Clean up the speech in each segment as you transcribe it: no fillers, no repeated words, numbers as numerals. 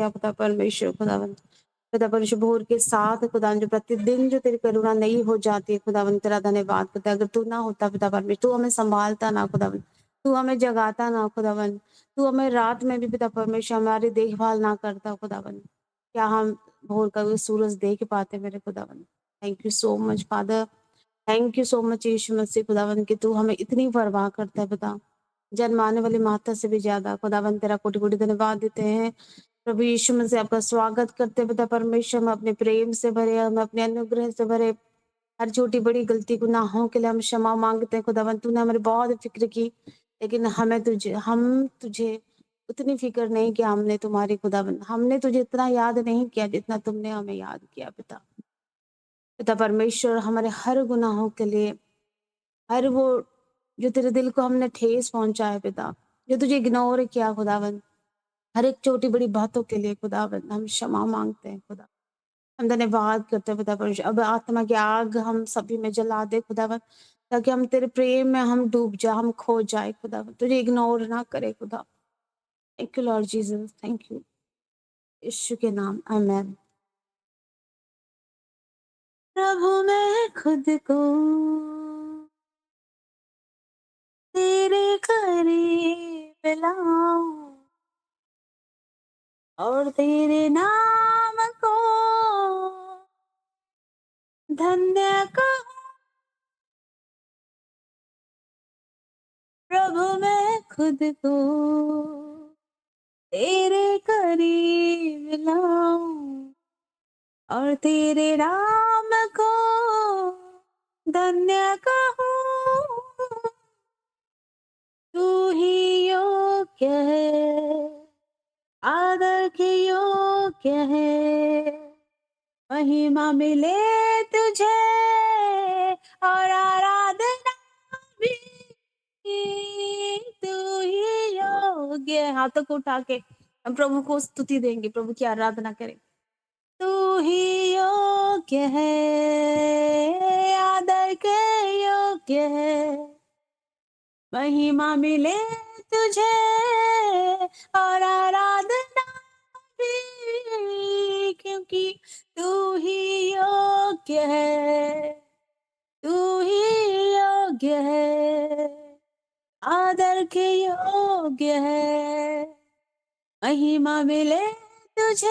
दिया पिता परमेश्वर खुदावन। पिता परमेश्वर भोर के साथ खुदावन जो प्रतिदिन जो तेरी करुणा नई हो जाती है खुदावन, तेरा धन्यवाद पिता। अगर तू ना होता पिता परमेश्वर, तू हमें संभालता ना खुदावन, तू हमें जगाता ना खुदावन, तू हमें रात में भी पिता परमेश्वर हमारी देखभाल ना करता खुदावन, क्या हम भोर का वो सूरज देख पाते मेरे खुदावन। Thank you so much father, thank you so much यीशु मसीह खुदावन कि तू हमें इतनी परवाह करता है पिता, जन्माने वाली माता से भी ज्यादा खुदावन। तेरा कोटि कोटि धन्यवाद देते हैं प्रभु यीशु मसीह, आपका स्वागत करते हैं पिता परमेश्वर। हम अपने प्रेम से भरे, हम अपने अनुग्रह से भरे, हर छोटी बड़ी गलती गुनाहों के लिए हम क्षमा मांगते हैं खुदावन। तूने हमारी बहुत फिक्र की, लेकिन हम तुझे उतनी फिक्र नहीं किया हमने तुम्हारी खुदावन। हमने तुझे इतना याद नहीं किया जितना तुमने हमें याद किया पिता। पिता परमेश्वर हमारे हर गुनाहों के लिए, हर वो जो तेरे दिल को हमने ठेस पहुंचाया पिता, जो तुझे इग्नोर किया खुदावन, हर एक छोटी बड़ी बातों के लिए खुदावन हम क्षमा मांगते हैं खुदा। हम धन्यवाद करते हैं पिता परमेश्वर। अब आत्मा की आग हम सभी में जला दे खुदावन, ताकि हम तेरे प्रेम में हम डूब जाए, हम खो जाए खुदावन, तुझे इग्नोर ना करे खुदा। Thank you Lord Jesus, thank you यीशु के नाम, आमेन। प्रभु मैं खुद को तेरे करीब लाऊं और तेरे नाम को धन्य कहूं। प्रभु मैं खुद को तेरे करीब लाऊं और तेरे नाम को धन्य कहूं। तू ही योग्य है, आदर के योग्य है, महिमा मिले तुझे और आराधना भी। तू ही योग्य है। हाथों को उठा के हम प्रभु को स्तुति देंगे, प्रभु की आराधना करें। तू ही योग्य है, आदर के योग्य है, महिमा मिले तुझे और आराधना भी, क्योंकि तू ही योग्य है, तू ही योग्य है, आदर के योग्य है, महिमा मिले तुझे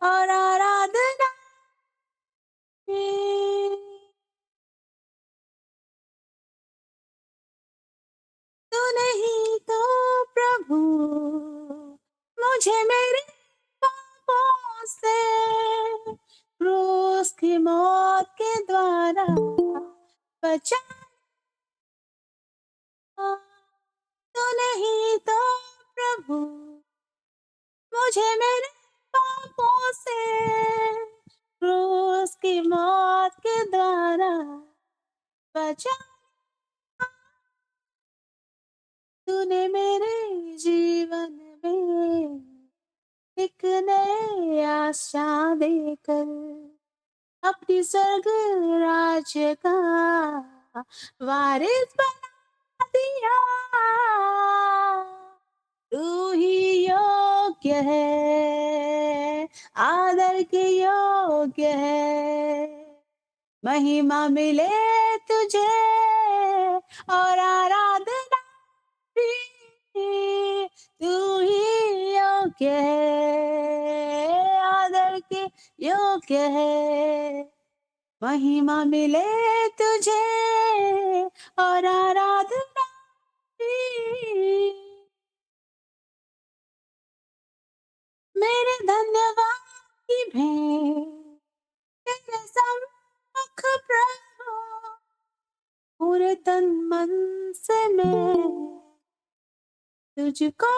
और आराधना भी। तू नहीं तो प्रभु मुझे मेरे पापों से क्रूस की मौत के द्वारा बचा। तू नहीं तो प्रभु मुझे मेरे पापों से क्रूस की मौत के द्वारा बचा। तूने मेरे जीवन में एक नई आशा देकर अपनी स्वर्ग राज्य का वारिस बना दिया। तू ही योग्य है, आदर के योग्य है, महिमा मिले तुझे और आराधना भी। तू ही योग्य है, आदर के योग्य है, महिमा मिले तुझे और आराधना भी। मेरे धन्यवाद की भेंट तेरे सम्मुख प्रभु, पूरे तन मन से मैं तुझको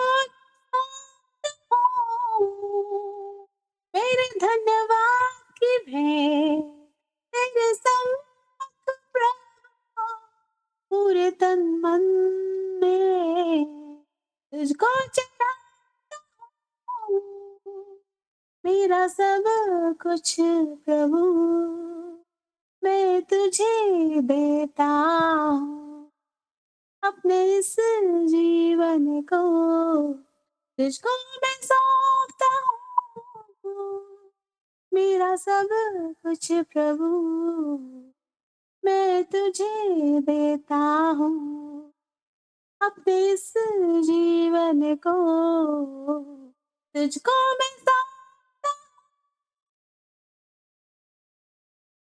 समर्पित हूँ। मेरे धन्यवाद की भेंट तेरे सम्मुख प्रभु, पूरे तन मन में तुझको चढ़ाता हूँ। मेरा सब कुछ प्रभु मैं तुझे देता हूँ, अपने इस जीवन को तुझको मैं सौंपता सब कुछ प्रभु मैं तुझे देता हूँ, अपने इस जीवन को तुझको मैं सौंपता हूँ।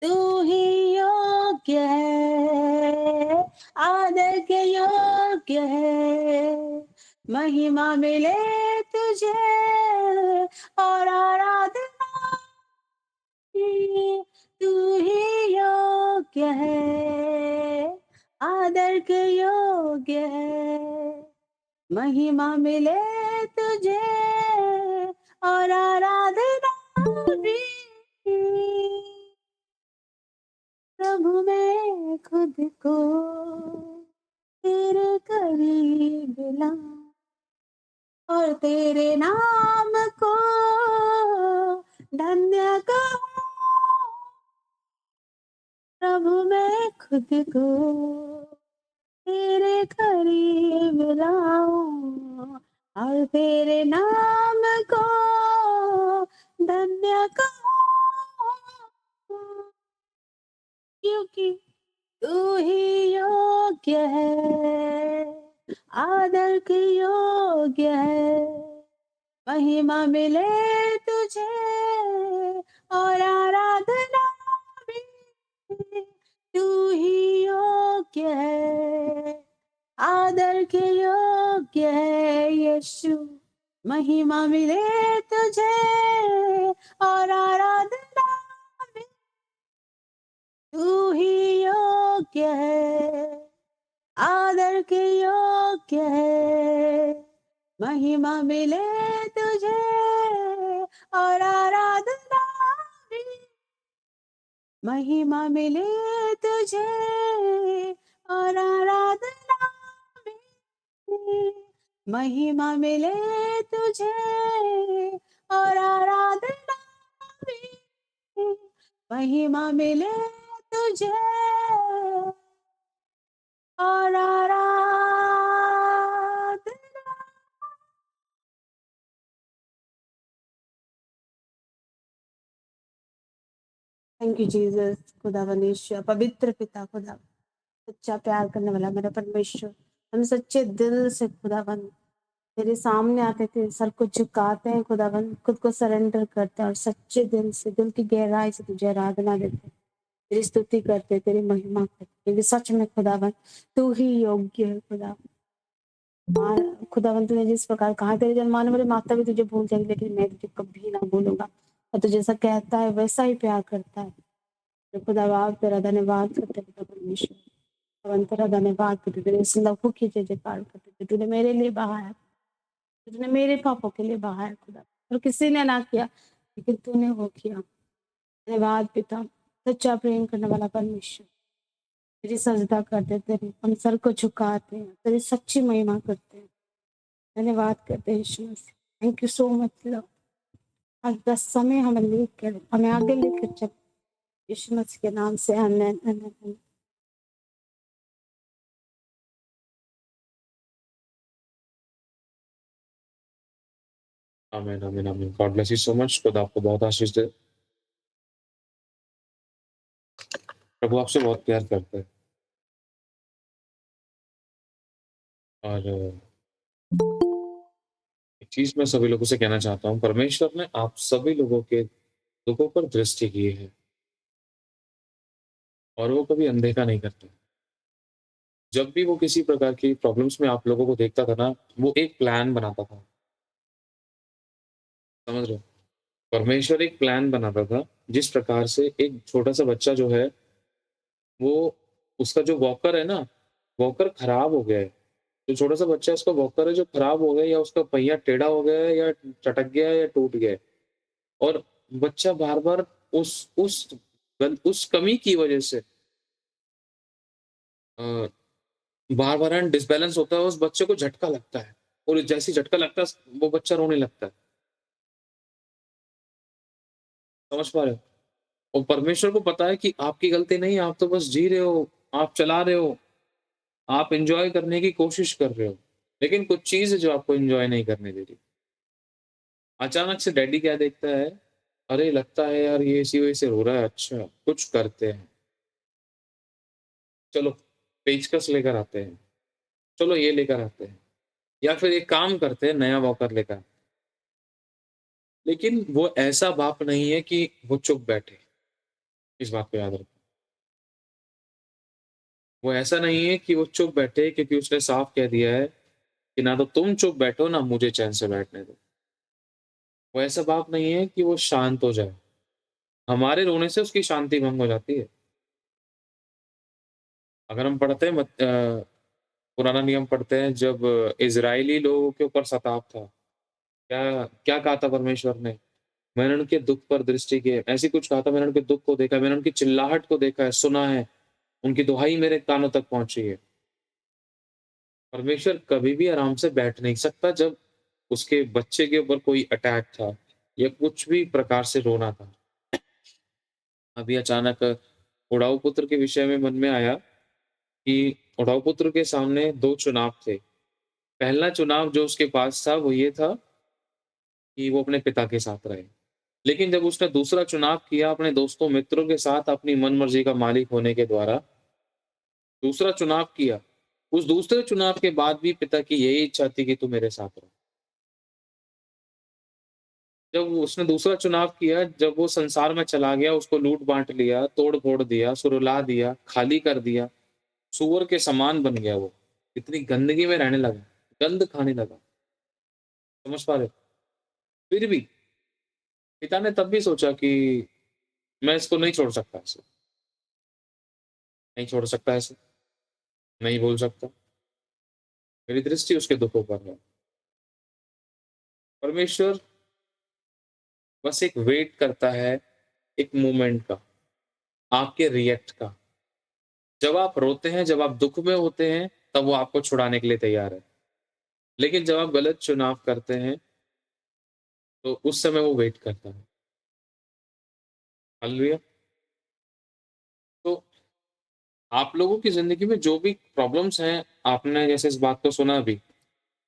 तू ही योग्य है, आदर के योग्य है, महिमा मिले तुझे और आराधना की। तू ही योग्य है, आदर के योग्य है, महिमा मिले तुझे और आराधना भी। प्रभु मैं खुद को तेरे करीब लाऊं और तेरे नाम को धन्य कहूं। प्रभु मैं खुद को तेरे करीब लाऊं और तेरे नाम को धन्य कहूं, क्योंकि तू ही योग्य है, आदर के योग्य है, महिमा मिले तुझे और आराधना भी। तू ही योग्य है, आदर के योग्य है यीशु, महिमा मिले तुझे और आराधना भी। तू ही योग्य है, आदर के योग्य है, महिमा मिले तुझे और आराधना भी। महिमा मिले तुझे और आराधना भी। महिमा मिले तुझे और आराधना भी। महिमा मिले तुझे और आराधना। Thank you Jesus. खुदावन ईश्वर, पवित्र पिता, खुदा सच्चा प्यार करने वाला मेरा परमेश्वर, हम सच्चे दिल से खुदावन तेरे सामने आते थे, सर को झुकाते हैं खुदावन, खुद को सरेंडर करते हैं और सच्चे दिल से, दिल की गहराई से तुझे आराधना देते हैं, तेरी स्तुति करते, तेरी महिमा करते, क्योंकि सच में खुदावन तू ही योग्य है। खुदावन तूने जिस प्रकार कहा तेरे जन्माने वाले माता भी तुझे भूल जाएगी, लेकिन मैं तुझे कभी ना भूलूंगा। और तू जैसा कहता है वैसा ही प्यार करता है। तो खुदावा तेरा धन्यवाद करते पिता परमेश्वर, खुदावन तेरा धन्यवाद करते, तेरे इस लहू की जय जयकार करते, तूने मेरे लिए बहाया, तूने मेरे पापों के लिए बहाया खुदा, और किसी ने ना किया लेकिन तूने वो किया। धन्यवाद पिता, सच्चा प्रेम करने वाला परमेश्वर, तेरी सजदा करते, तेरे हम सर को झुकाते हैं, तेरी सच्ची महिमा करते हैं। धन्यवाद करते हैं यीशु मसीह। Thank you so much love. आज 10 समय हमें लेकर, हमें आगे लेकर चल, यीशु मसीह के नाम से आमेन आमेन। आमीन आमीन आमीन। God bless you so much. खुदा आपको बहुत आशीष दे। प्रभु आपसे बहुत प्यार करता है और एक चीज मैं सभी लोगों से कहना चाहता हूँ, परमेश्वर ने आप सभी लोगों के दुखों पर दृष्टि की है और वो कभी अनदेखा नहीं करता। जब भी वो किसी प्रकार की प्रॉब्लम्स में आप लोगों को देखता था ना, वो एक प्लान बनाता था। समझ रहे हो? परमेश्वर एक प्लान बनाता था, जिस प्रकार से एक छोटा सा बच्चा जो है, वो उसका जो वॉकर है ना, वॉकर खराब हो गया है। जो छोटा सा बच्चा है, उसका वॉकर है जो खराब हो गया, या उसका पहिया टेढ़ा हो गया है, या चटक गया है, या टूट गया है। और बच्चा बार बार उस कमी की वजह से बार बार डिसबैलेंस होता है, उस बच्चे को झटका लगता है, और जैसे ही झटका लगता है वो बच्चा रोने लगता है। समझ पा रहे हो? और परमेश्वर को पता है कि आपकी गलती नहीं है, आप तो बस जी रहे हो, आप चला रहे हो, आप एंजॉय करने की कोशिश कर रहे हो, लेकिन कुछ चीज है जो आपको एंजॉय नहीं करने दे रही। अचानक से डैडी क्या देखता है, अरे लगता है यार ये इसी वजह से रो रहा है, अच्छा कुछ करते हैं। चलो पेचकस लेकर आते हैं, चलो ये लेकर आते हैं, या फिर एक काम करते हैं नया वॉकर लेकर आते हैं। लेकिन वो ऐसा बाप नहीं है कि वो चुप बैठे, इस बात को याद रखो। वो ऐसा नहीं है कि वो चुप बैठे क्योंकि उसने साफ कह दिया है कि ना तो तुम चुप बैठो, ना मुझे चैन से बैठने दो। वो ऐसा बाप नहीं है कि वो शांत हो जाए। हमारे रोने से उसकी शांति भंग हो जाती है। अगर हम पढ़ते हैं पुराना नियम पढ़ते हैं जब इज़राइली लोगों के ऊपर सताव था, क्या क्या कहा था परमेश्वर ने? मैंने उनके दुःख पर दृष्टि की है। ऐसे ही कुछ कहा था, मैंने उनके दुःख को देखा है, मैंने उनकी चिल्लाहट को देखा है, सुना है, उनकी दुहाई मेरे कानों तक पहुँची है। परमेश्वर कभी भी आराम से बैठ नहीं सकता जब उसके बच्चे के ऊपर कोई अटैक था या कुछ भी प्रकार से रोना था। अभी अचानक उड़ाऊ पुत्र के विषय में मन में आया कि उड़ाऊ पुत्र के सामने 2 चुनाव थे। पहला चुनाव जो उसके पास था वो ये था कि वो अपने पिता के साथ रहे। लेकिन जब उसने दूसरा चुनाव किया अपने दोस्तों, मित्रों के साथ अपनी मन-मर्ज़ी का मालिक होने के द्वारा दूसरा चुनाव किया। उस दूसरे चुनाव के बाद भी पिता की यही इच्छा थी कि तू मेरे साथ रह। जब उसने दूसरा चुनाव किया, जब वो संसार में चला गया, उसको लूट-बाँट लिया, तोड़-फोड़ दिया, सुरुला दिया, खाली कर दिया, सूअर के समान बन गया वो। इतनी गंदगी में रहने लगा, गंद खाने लगा। समझ पा रहे हो? फिर भी पिता ने तब भी सोचा कि मैं इसको नहीं छोड़ सकता ऐसे, नहीं छोड़ सकता ऐसे, नहीं बोल सकता। मेरी दृष्टि उसके दुखों पर है। परमेश्वर बस एक वेट करता है, एक मोमेंट का, आपके रिएक्ट का। जब आप रोते हैं, जब आप दुःख में होते हैं, तब वो आपको छुड़ाने के लिए तैयार है। लेकिन जब आप गलत चुनाव करते हैं, तो उस समय वो वेट करता है। हालेलुया! तो आप लोगों की ज़िंदगी में जो भी प्रॉब्लम्स हैं, आपने जैसे इस बात को सुना अभी,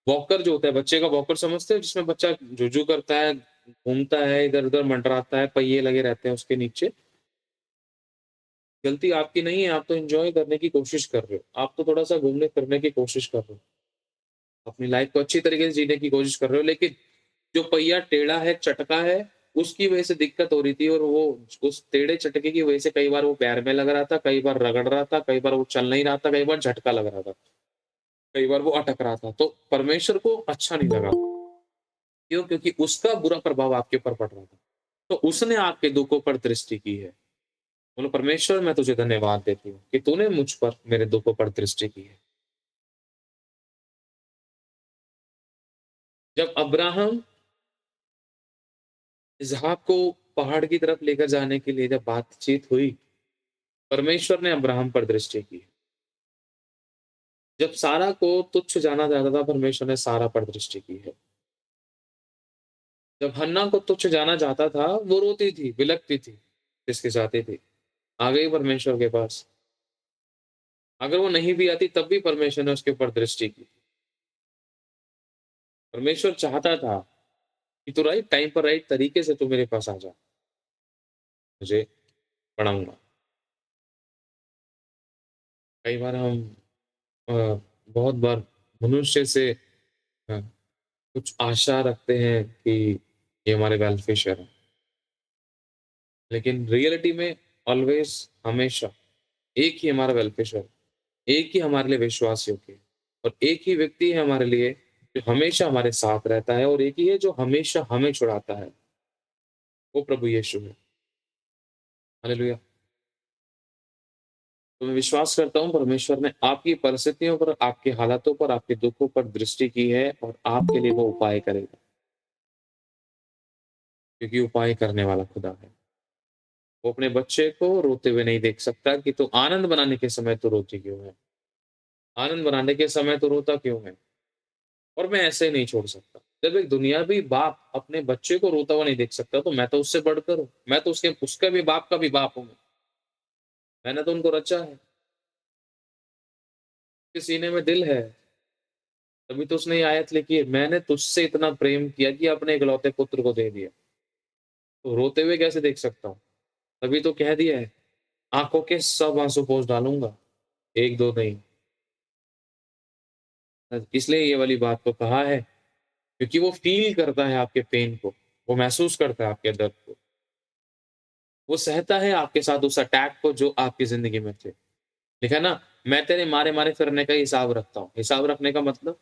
वॉकर जो होता है, बच्चे का वॉकर समझते हो जिसमें बच्चा जू-जू करता है, घूमता है, इधर-उधर मंडराता है, पहिए लगे रहते हैं उसके नीचे। गलती आपकी नहीं है, आप तो एन्जॉय करने की कोशिश कर रहे हो। आप तो थोड़ा-सा घूमने-फिरने की कोशिश कर रहे हो। अपनी लाइफ़ को अच्छी तरीके से जीने की कोशिश कर रहे हो, लेकिन जो पहिया टेढ़ा है, चटका है, उसकी वजह से दिक्कत हो रही थी और वो उस टेढ़े-चटके की वजह से कई बार वो पैर में लग रहा था, कई बार रगड़ रहा था, कई बार वो चल नहीं रहा था, कई बार झटका लग रहा था, कई बार वो अटक रहा था। तो परमेश्वर को अच्छा नहीं लगा। क्यों? क्योंकि उसका बुरा प्रभाव आपके ऊपर पड़ रहा था। तो उसने आपके दुखों पर दृष्टि की है। बोलो परमेश्वर मैं तुझे धन्यवाद देती हूँ कि तूने मुझ पर, मेरे दुखों पर दृष्टि की है। जब अब्राहम इसहाक को पहाड़ की तरफ लेकर जाने के लिए जब बातचीत हुई, परमेश्वर ने अब्राहम पर दृष्टि की। जब सारा को तुच्छ जाना जाता था, परमेश्वर ने सारा पर दृष्टि की है। जब हन्ना को तुच्छ जाना जाता था, वो रोती थी, बिलखती थी, जिसके चाहती थी। आ गई परमेश्वर के पास। अगर वो नहीं भी आती तब भी परमेश्वर ने उसके ऊपर दृष्टि की। परमेश्वर चाहता था कि तू राइट टाइम पर राइट तरीके से तू मेरे पास आ जा, तुझे पढ़ाऊँगा। कई बार हम अ, बहुत बार मनुष्य से कुछ आशा रखते हैं कि ये हमारे वेल विशर है। लेकिन रियलिटी में ऑलवेज़ हमेशा एक ही हमारा वेल विशर, एक ही हमारे लिए विश्वास योग्य है और एक ही व्यक्ति है हमारे लिए जो हमेशा हमारे साथ रहता है और एक ही है जो हमेशा हमें छुड़ाता है, वो प्रभु यीशु है। हालेलुया! तो मैं विश्वास करता हूँ परमेश्वर ने आपकी परिस्थितियों पर, आपके हालातों पर, आपके दुखों पर दृष्टि की है और आपके लिए वो उपाय करेगा, क्योंकि उपाय करने वाला खुदा है। वो अपने बच्चे को रोते हुए नहीं देख सकता कि तू आनंद मनाने के समय तू रोती क्यों है? आनंद मनाने के समय तू रोता क्यों है? और मैं ऐसे नहीं छोड़ सकता। जब एक दुनियावी बाप अपने बच्चे को रोता हुआ नहीं देख सकता, तो मैं तो उससे बढ़कर हूँ। मैं तो उसके उसका भी बाप का भी बाप हूँ मैं। मैंने तो उनको रचा है, उसके सीने में दिल है। तभी तो उसने ये आयत लिखी है, मैंने तुझसे इतना प्रेम किया कि अपने इकलौते पुत्र को दे दिया। तो रोते हुए कैसे देख सकता हूँ? तभी तो कह दिया है, आँखों के सब आँसू पोंछ डालूँगा, 1-2 नहीं। इसलिए ये वाली बात को कहा है, क्योंकि वो फ़ील करता है आपके पेन को, वो महसूस करता है आपके दर्द को। वो सहता है आपके साथ उस अटैक को जो आपकी ज़िंदगी में थे। लिखा है ना, मैं तेरे मारे-मारे फिरने का हिसाब रखता हूँ। हिसाब रखने का मतलब,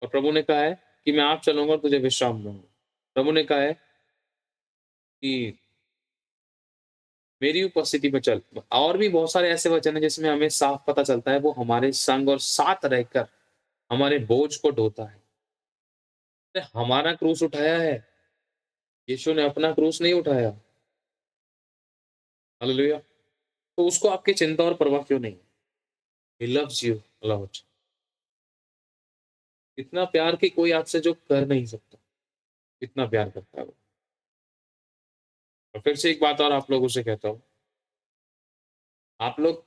और प्रभु ने कहा है कि मैं आप चलूँगा और तुझे विश्राम दूँगा। प्रभु ने कहा है कि मेरी उपस्थिति में चल। और भी बहुत सारे ऐसे वचन हैं जिसमें हमें साफ पता चलता है वो हमारे संग और साथ रहकर हमारे बोझ को ढोता है। उसने हमारा क्रूस उठाया है, यीशु ने अपना क्रूस नहीं उठाया। हालेलुया! तो उसको आपकी चिंता और परवाह क्यों नहीं? He loves you a lot. इतना प्यार कि कोई आपसे जो कर नहीं सकता, इतना प्यार करता है वो। और फिर से एक बात और आप लोगों से कहता हूँ, आप लोग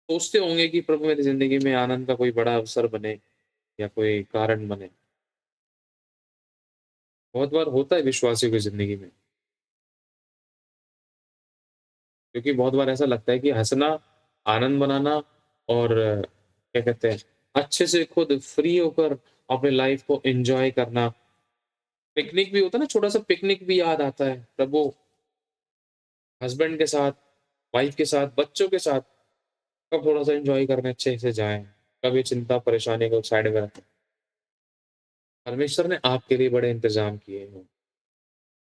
सोचते होंगे कि प्रभु मेरी ज़िंदगी में आनंद का कोई बड़ा अवसर बने या कोई कारण बने। बहुत बार होता है विश्वासियों की ज़िंदगी में, क्योंकि बहुत बार ऐसा लगता है कि हँसना, आनंद मनाना और क्या कहते हैं, अच्छे से खुद फ्री होकर अपने लाइफ़ को एन्जॉय करना। पिकनिक भी होता है ना, छोटा-सा पिकनिक भी याद आता है। प्रभु हस्बैंड के साथ, वाइफ़ के साथ, बच्चों के साथ कब थोड़ा-सा एन्जॉय करने अच्छे से जाएँ। कभी चिंता, परेशानी को साइड में रखें। परमेश्वर ने आपके लिए बड़े इंतज़ाम किए हैं।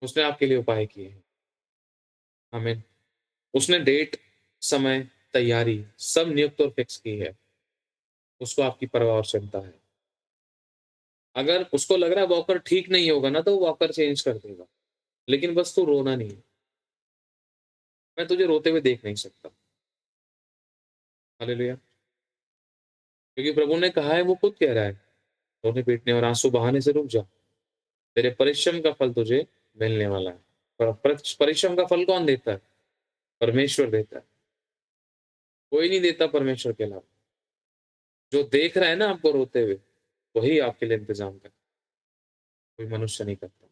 उसने आपके लिए उपाय किए हैं। आमीन। उसने डेट, समय, तैयारी सब नियुक्त और फिक्स की है। उसको आपकी परवाह और चिंता है। अगर उसको लग रहा है वॉकर ठीक नहीं होगा ना, तो वो वॉकर चेंज कर देगा। लेकिन बस तू रोना नहीं है। मैं तुझे रोते हुए देख नहीं सकता। हालेलुया! क्योंकि प्रभु ने कहा है, वो खुद कह रहा है, रोने-पीटने और आँसू बहाने से रुक जा। तेरे परिश्रम का फल तुझे मिलने वाला है। परिश्रम का फल कौन देता है? परमेश्वर देता है। कोई नहीं देता परमेश्वर के अलावा। जो देख रहा है ना आपको रोते हुए, वही आपके लिए इंतज़ाम करता है, कोई मनुष्य नहीं करता।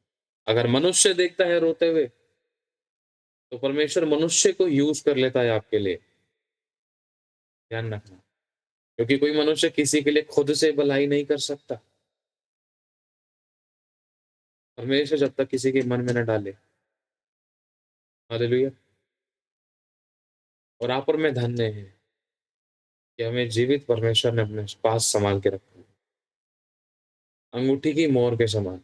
अगर मनुष्य देखता है रोते हुए, तो परमेश्वर मनुष्य को यूज़ कर लेता है आपके लिए। ध्यान रखना, क्योंकि कोई मनुष्य किसी के लिए खुद से भलाई नहीं कर सकता। परमेश्वर जब तक किसी के मन में न डाले। हालेलुया! और आप और मैं धन्य हैं कि हमें जीवित परमेश्वर ने अपने पास सँभाल के रखा है, अंगूठी की मोहर के समान।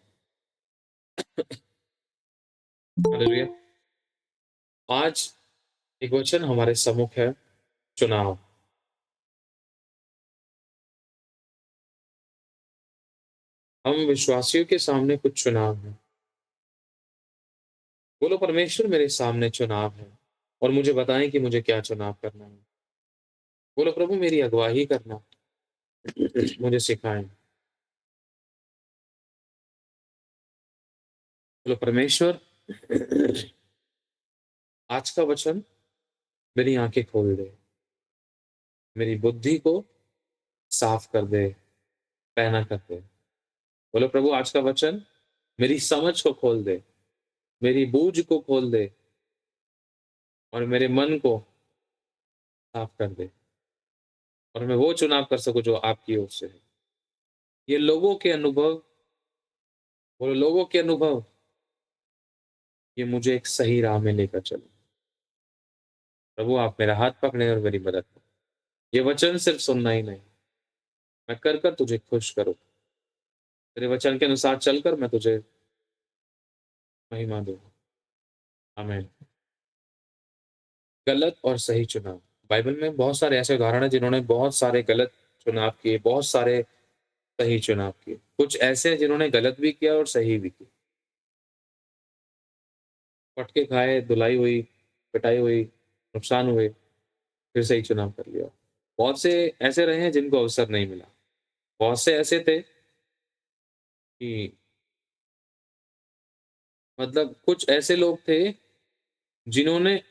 हालेलुया! आज एक वचन हमारे सम्मुख है, चुनाव। हम विश्वासियों के सामने कुछ चुनाव हैं। बोलो, परमेश्वर मेरे सामने चुनाव है और मुझे बताएँ कि मुझे क्या चुनाव करना है। बोलो, प्रभु मेरी अगुवाई करना, मुझे सिखाएँ। बोलो, परमेश्वर आज का वचन मेरी आँखें खोल दे, मेरी बुद्धि को साफ कर दे, पैना कर दे। बोलो, प्रभु आज का वचन मेरी समझ को खोल दे, मेरी बूझ को खोल दे और मेरे मन को साफ कर दे और मैं वो चुनाव कर सकूँ जो आपकी ओर से है। ये लोगों के अनुभव, बोलो लोगों के अनुभव, ये मुझे एक सही राह में लेकर चले। प्रभु आप मेरा हाथ पकड़े और मेरी मदद करें। ये वचन सिर्फ सुनना ही नहीं, मैं कर तुझे खुश करूँ। तेरे वचन के अनुसार चलकर मैं तुझे महिमा दूँ। आमीन। गलत और सही चुनाव। बाइबल में बहुत सारे ऐसे उदाहरण हैं जिन्होंने बहुत सारे गलत चुनाव किए, बहुत सारे सही चुनाव किए। कुछ ऐसे हैं जिन्होंने गलत भी किया और सही भी किया। फटके खाए, धुलाई हुई, पिटाई हुई, नुकसान हुए, फिर सही चुनाव कर लिया। बहुत से ऐसे रहे हैं जिनको अवसर नहीं मिला। बहुत से ऐसे थे कि मतलब कुछ ऐसे लोग थे जिन्होंने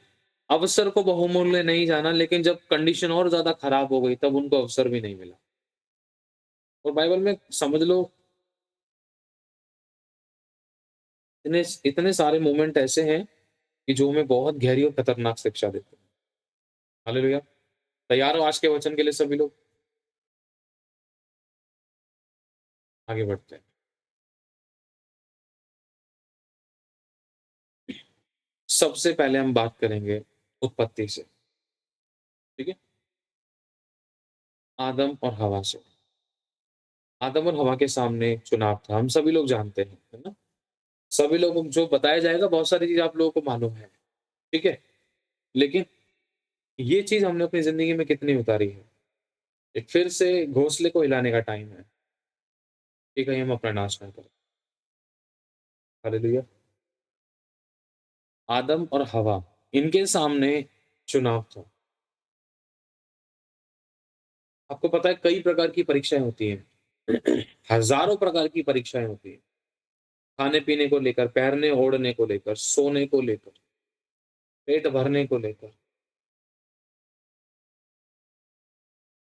अवसर को बहुमूल्य नहीं जाना, लेकिन जब कंडीशन और ज़्यादा खराब हो गई तब उनको अवसर भी नहीं मिला। और बाइबल में समझ लो इतने इतने सारे मोमेंट ऐसे हैं कि जो हमें बहुत गहरी और खतरनाक शिक्षा देते हैं। हालेलुया! तैयार हो आज के वचन के लिए सभी लोग? आगे बढ़ते हैं। सबसे पहले हम बात करेंगे उत्पत्ति से, ठीक है? आदम और हवा से। आदम और हवा के सामने चुनाव था, हम सभी लोग जानते हैं, है ना? सभी लोगों को जो बताया जाएगा, बहुत सारी चीज़ आप लोगों को मालूम है, ठीक है? लेकिन ये चीज़ हमने अपनी ज़िंदगी में कितनी उतारी है? एक फिर से घोंसले को हिलाने का टाइम है, कि कहीं हम अपना नाश ना करें। हालेलुया! आदम और हवा, इनके सामने चुनाव था। आपको पता है कई प्रकार की परीक्षाएँ होती हैं। हज़ारों प्रकार की परीक्षाएँ होती हैं। खाने-पीने को लेकर, पहनने-ओढ़ने को लेकर, सोने को लेकर, पेट भरने को लेकर,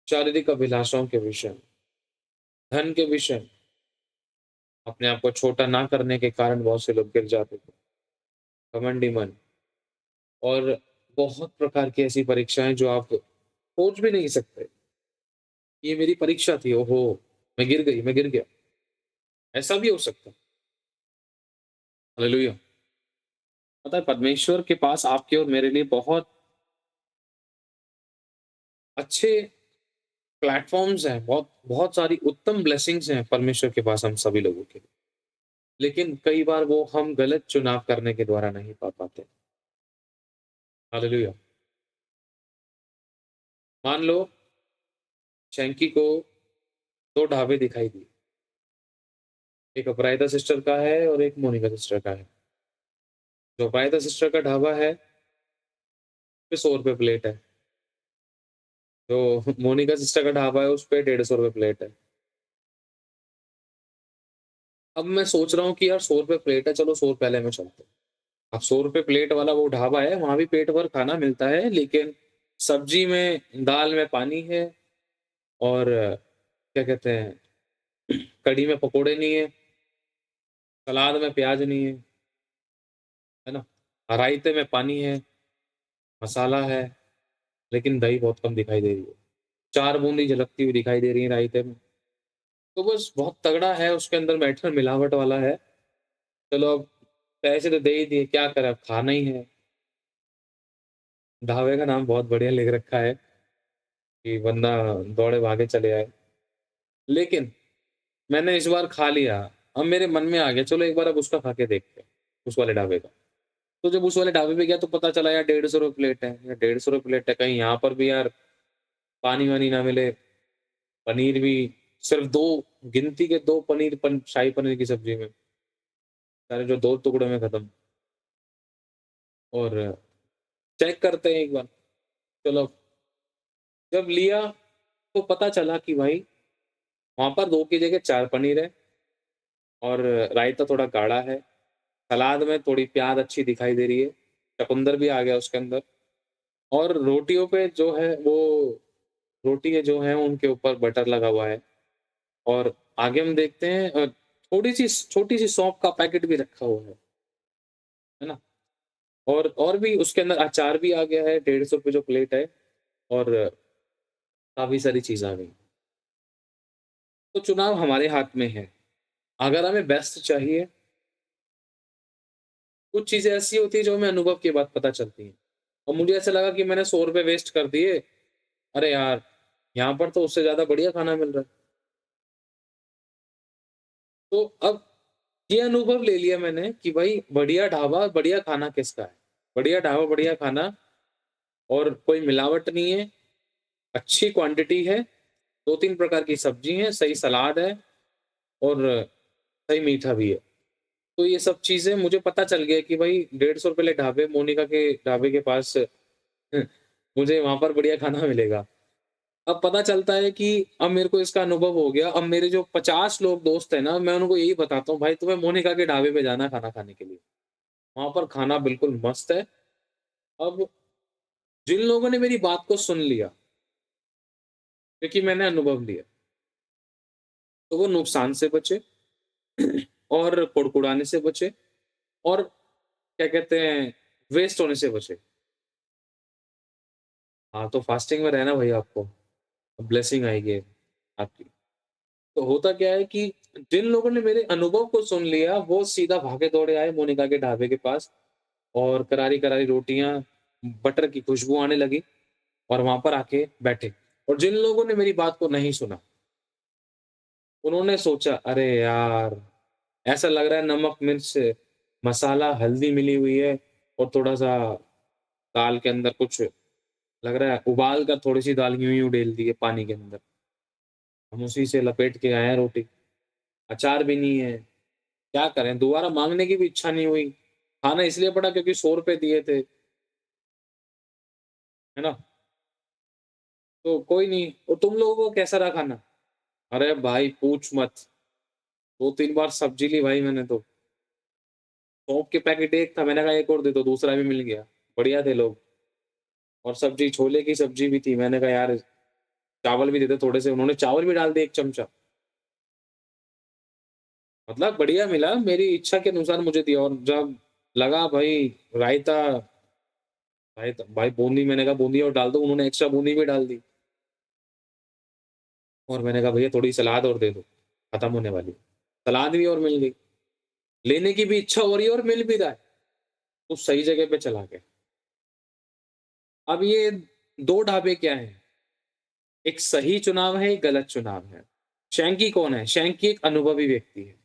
शारीरिक अभिलाषाओं के विषय में, धन के विषय में, अपने आप को छोटा ना करने के कारण बहुत से लोग गिर जाते थे। घमंडी मन और बहुत प्रकार की ऐसी परीक्षाएँ जो आप सोच भी नहीं सकते। ये मेरी परीक्षा थी, ओहो! मैं गिर गई, मैं गिर गया। ऐसा भी हो सकता है। हालेलुया! पता है परमेश्वर के पास आपके और मेरे लिए बहुत अच्छे प्लेटफ़ॉर्म्स हैं, बहुत बहुत सारी उत्तम ब्लेसिंग्स हैं परमेश्वर के पास हम सभी लोगों के लिए। लेकिन कई बार वो हम गलत चुनाव करने के द्वारा नहीं पा पाते। हालेलुया! मान लो शैंकी को 2 ढाबे दिखाई दिए। एक अपराजिता सिस्टर का है और एक मोनिका सिस्टर का है। जो अपराजिता सिस्टर का ढाबा है, पे ₹100 प्लेट है। जो मोनिका सिस्टर का ढाबा है, उसपे ₹150 प्लेट है। अब मैं सोच रहा हूँ कि यार ₹100 प्लेट है, चलो 100 पहले में चलते हैं। अब ₹100 प्लेट वाला वो ढाबा है, वहाँ भी पेट भर खाना मिलता है, लेकिन सब्जी में, दाल में पानी है और क्या कहते हैं, कढ़ी में पकोड़े नहीं है, सलाद में प्याज नहीं है ना? रायते में पानी है, मसाला है, लेकिन दही बहुत कम दिखाई दे रही है। 4 बूंदी झलकती हुई दिखाई दे रही है रायते में। तो बस बहुत तगड़ा है, उसके अंदर बैठकर मिलावट वाला है। चलो अब पैसे तो दे ही दिए, क्या करें अब खाना ही है। ढाबे का नाम बहुत बढ़िया लिख रखा है कि बंदा दौड़े भागे चले आए। लेकिन मैंने इस बार खा लिया, अब मेरे मन में आ गया चलो एक बार अब उसका खा के देखते हैं, उस वाले ढाबे का। तो जब उस वाले ढाबे पे गया तो पता चला यार ₹150 प्लेट है, या ₹150 प्लेट है, कहीं यहाँ पर भी यार पानी-वानी ना मिले, पनीर भी सिर्फ़ 2 गिनती के 2 शाही पनीर की सब्ज़ी में, सारे जो 2 टुकड़ों में खत्म। और चेक करते हैं एक बार, चलो जब लिया तो पता चला कि भाई वहाँ पर 2 की जगह 4 पनीर है और रायता थोड़ा गाढ़ा है, सलाद में थोड़ी प्याज़ अच्छी दिखाई दे रही है, चुकंदर भी आ गया उसके अंदर और रोटियों पे जो है वो रोटी जो है उनके ऊपर बटर लगा हुआ है और आगे हम देखते हैं थोड़ी-सी छोटी-सी सौंफ का पैकेट भी रखा हुआ है ना? और भी उसके अंदर अचार भी आ गया है, ₹150 जो प्लेट है और काफ़ी सारी चीज़ आ गई। तो चुनाव हमारे हाथ में है। अगर हमें बेस्ट चाहिए, कुछ चीज़ें ऐसी होती हैं जो हमें अनुभव के बाद पता चलती हैं। और मुझे ऐसा लगा कि मैंने ₹100 वेस्ट कर दिए, अरे यार! यहाँ पर तो उससे ज़्यादा बढ़िया खाना मिल रहा है। तो अब ये अनुभव ले लिया मैंने कि भाई बढ़िया ढाबा, बढ़िया खाना किसका है? बढ़िया ढाबा, बढ़िया खाना और कोई मिलावट नहीं है, अच्छी क्वांटिटी है, 2-3 प्रकार की सब्ज़ी हैं, सही सलाद है और सही मीठा भी है। तो ये सब चीज़ें मुझे पता चल गया कि भाई ₹150 वाले ढाबे मोनिका के ढाबे के पास मुझे वहाँ पर बढ़िया खाना मिलेगा। अब पता चलता है कि अब मेरे को इसका अनुभव हो गया, अब मेरे जो 50 लोग दोस्त हैं ना, मैं उनको यही बताता हूँ, भाई तुम्हें मोनिका के ढाबे पे जाना है खाना खाने के लिए। वहाँ पर खाना बिल्कुल मस्त है। अब जिन लोगों ने मेरी बात को सुन लिया, क्योंकि मैंने अनुभव लिया, तो वो नुकसान से बचे और कुड़कुड़ाने से बचे और क्या कहते हैं, वेस्ट होने से बचे। हाँ, तो फास्टिंग में रहना भई आपको, ब्लेसिंग आएगी आपकी। तो होता क्या है कि जिन लोगों ने मेरे अनुभव को सुन लिया, वो सीधा भागे दौड़े आए मोनिका के ढाबे के पास और करारी-करारी रोटियाँ, बटर की खुशबू आने लगी और वहाँ पर आके बैठे। और जिन लोगों ने मेरी बात को नहीं सुना, उन्होंने सोचा, "अरे यार! ऐसा लग रहा है नमक, मिर्च, मसाला, हल्दी मिली हुई है और थोड़ा-सा दाल के अंदर कुछ लग रहा है उबाल कर थोड़ी-सी दाल यूँ-यूँ डेल दी है पानी के अंदर। हम उसी से लपेट के आए हैं रोटी, अचार भी नहीं है, क्या करें?" दोबारा माँगने की भी इच्छा नहीं हुई। खाना इसलिए पड़ा क्योंकि ₹100 दिए थे, है ना? तो कोई नहीं। और तुम लोगों को कैसा रहा खाना? अरे भाई पूछ मत, 2-3 बार सब्ज़ी ली भाई मैंने तो। सौंफ के पैकेट एक था, मैंने कहा एक और दे दो, दूसरा भी मिल गया। बढ़िया थे लोग। और सब्ज़ी छोले की सब्ज़ी भी थी, मैंने कहा यार चावल भी दे दो थोड़े से, उन्होंने चावल भी डाल दिए 1 चमचा। मतलब बढ़िया मिला, मेरी इच्छा के अनुसार मुझे दिया। और जब लगा भाई रायता, भाई बूंदी, मैंने कहा बूंदी और डाल दो, उन्होंने एक्स्ट्रा बूंदी भी डाल दी। और मैंने कहा भैया थोड़ी सलाद और दे दो, खत्म होने वाली है। सलाद भी और मिल गई, लेने की भी इच्छा हो रही है और मिल भी रहा है, तो सही जगह पे चला गया। अब ये 2 ढाबे क्या हैं? एक सही चुनाव है, एक गलत चुनाव है। शैंकी कौन है? शैंकी एक अनुभवी व्यक्ति है।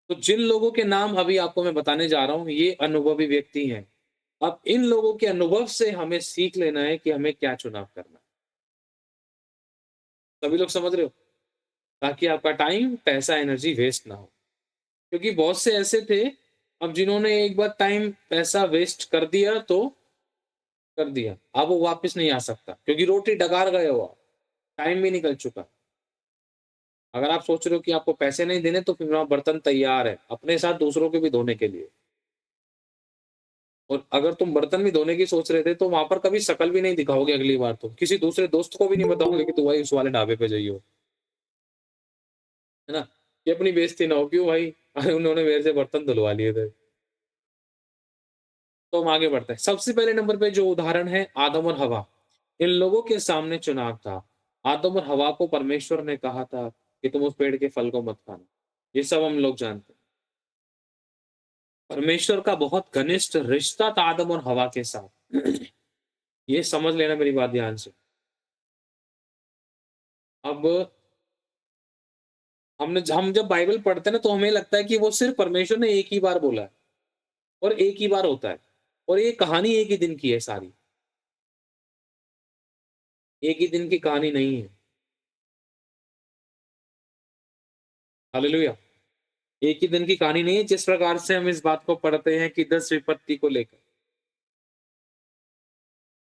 तो जिन लोगों के नाम अभी आपको मैं बताने जा रहा हूँ, ये अनुभवी व्यक्ति हैं। अब इन लोगों के अनुभव से हमें सीख लेना है कि हमें क्या चुनाव करना है। सभी लोग समझ रहे हो? ताकि आपका टाइम, पैसा, एनर्जी वेस्ट ना हो। क्योंकि बहुत से ऐसे थे, अब जिन्होंने एक बार टाइम, पैसा वेस्ट कर दिया तो कर दिया। अब वो वापस नहीं आ सकता क्योंकि रोटी डकार गए हो आप, टाइम भी निकल चुका। अगर आप सोच रहे हो कि आपको पैसे नहीं देने तो फिर वहाँ बर्तन तैयार है, अपने साथ दूसरों के भी धोने के लिए। और अगर तुम बर्तन भी धोने की सोच रहे थे तो वहाँ पर कभी शक्ल भी नहीं दिखाओगे अगली बार तो। किसी दूसरे दोस्त को भी नहीं बताओगे कि तू भाई उस वाले ढाबे पे जाइयो, है ना? कि अपनी बेइज़्ज़ती ना हो, क्यों भाई? अरे उन्होंने मेरे से बर्तन धुलवा लिए थे। तो हम आगे बढ़ते हैं। सबसे पहले नंबर पे जो उदाहरण है आदम और हवा। इन लोगों के सामने चुनाव था। आदम और हवा को परमेश्वर ने कहा था कि तुम उस पेड़ के फल को मत खाना। ये सब हम लोग जानते हैं। परमेश्वर का बहुत घनिष्ठ रिश्ता था आदम और हवा के साथ। ये समझ लेना मेरी बात ध्यान से। अब हम जब बाइबल पढ़ते हैं ना तो हमें लगता है कि वो सिर्फ़ परमेश्वर ने एक ही बार बोला है और एक ही बार होता है और ये कहानी एक ही दिन की है सारी। एक ही दिन की कहानी नहीं है। हालेलुया! एक ही दिन की कहानी नहीं है, जिस प्रकार से हम इस बात को पढ़ते हैं कि 10 विपत्ति को लेकर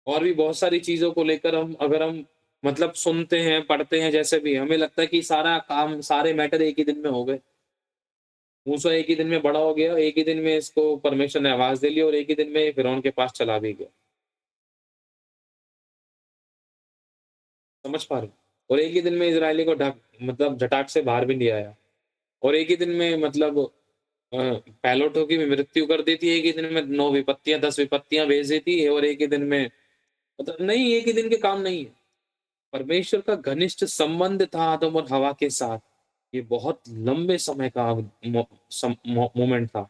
और भी बहुत सारी चीज़ों को लेकर हम मतलब सुनते हैं, पढ़ते हैं, जैसे भी हमें लगता है कि सारा काम, सारे मैटर एक ही दिन में हो गए। मूसा एक ही दिन में बड़ा हो गया, एक ही दिन में इसको परमेश्वर ने आवाज़ दे ली और एक ही दिन में फ़िरौन के पास चला भी गया। समझ पा रहे हो? और एक ही दिन में इज़राइली को मतलब झटाक से बाहर भी नहीं आया और एक ही दिन में मतलब पायलटों की भी मृत्यु कर दी थी, एक ही दिन में 9 विपत्तियाँ, 10 विपत्तियाँ भेज दी थी और एक ही दिन में मतलब नहीं, एक ही दिन के काम नहीं है। परमेश्वर का घनिष्ठ संबंध था आदम और हवा के साथ। ये बहुत लंबे समय का मोमेंट था।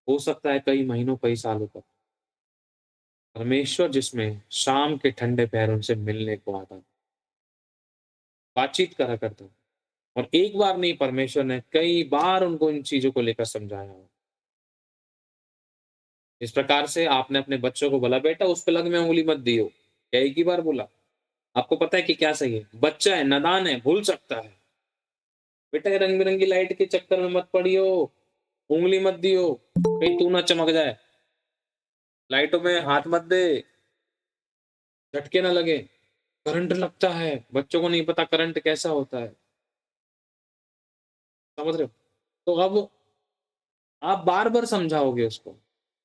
हो सकता है कई महीनों, कई सालों तक। परमेश्वर जिसमें शाम के ठंडे पहर उनसे मिलने को आता था, बातचीत करा करता था। और एक बार नहीं, परमेश्वर ने कई बार उनको इन चीज़ों को लेकर समझाया हो। इस प्रकार से आपने अपने बच्चों को बोला, "बेटा उस पलंग में उँगली मत दियो।" क्या एक ही बार बोला? आपको पता है कि क्या सही है? बच्चा है, नादान है, भूल सकता है। बेटा ये रंग-बिरंगी लाइट के चक्कर में मत पड़ियो, उँगली मत दियो, कहीं तू ना चमक जाए। लाइटों में हाथ मत दे, झटके ना लगे। करंट लगता है, बच्चों को नहीं पता करंट कैसा होता है। समझ रहे हो? तो अब आप बार-बार समझाओगे उसको।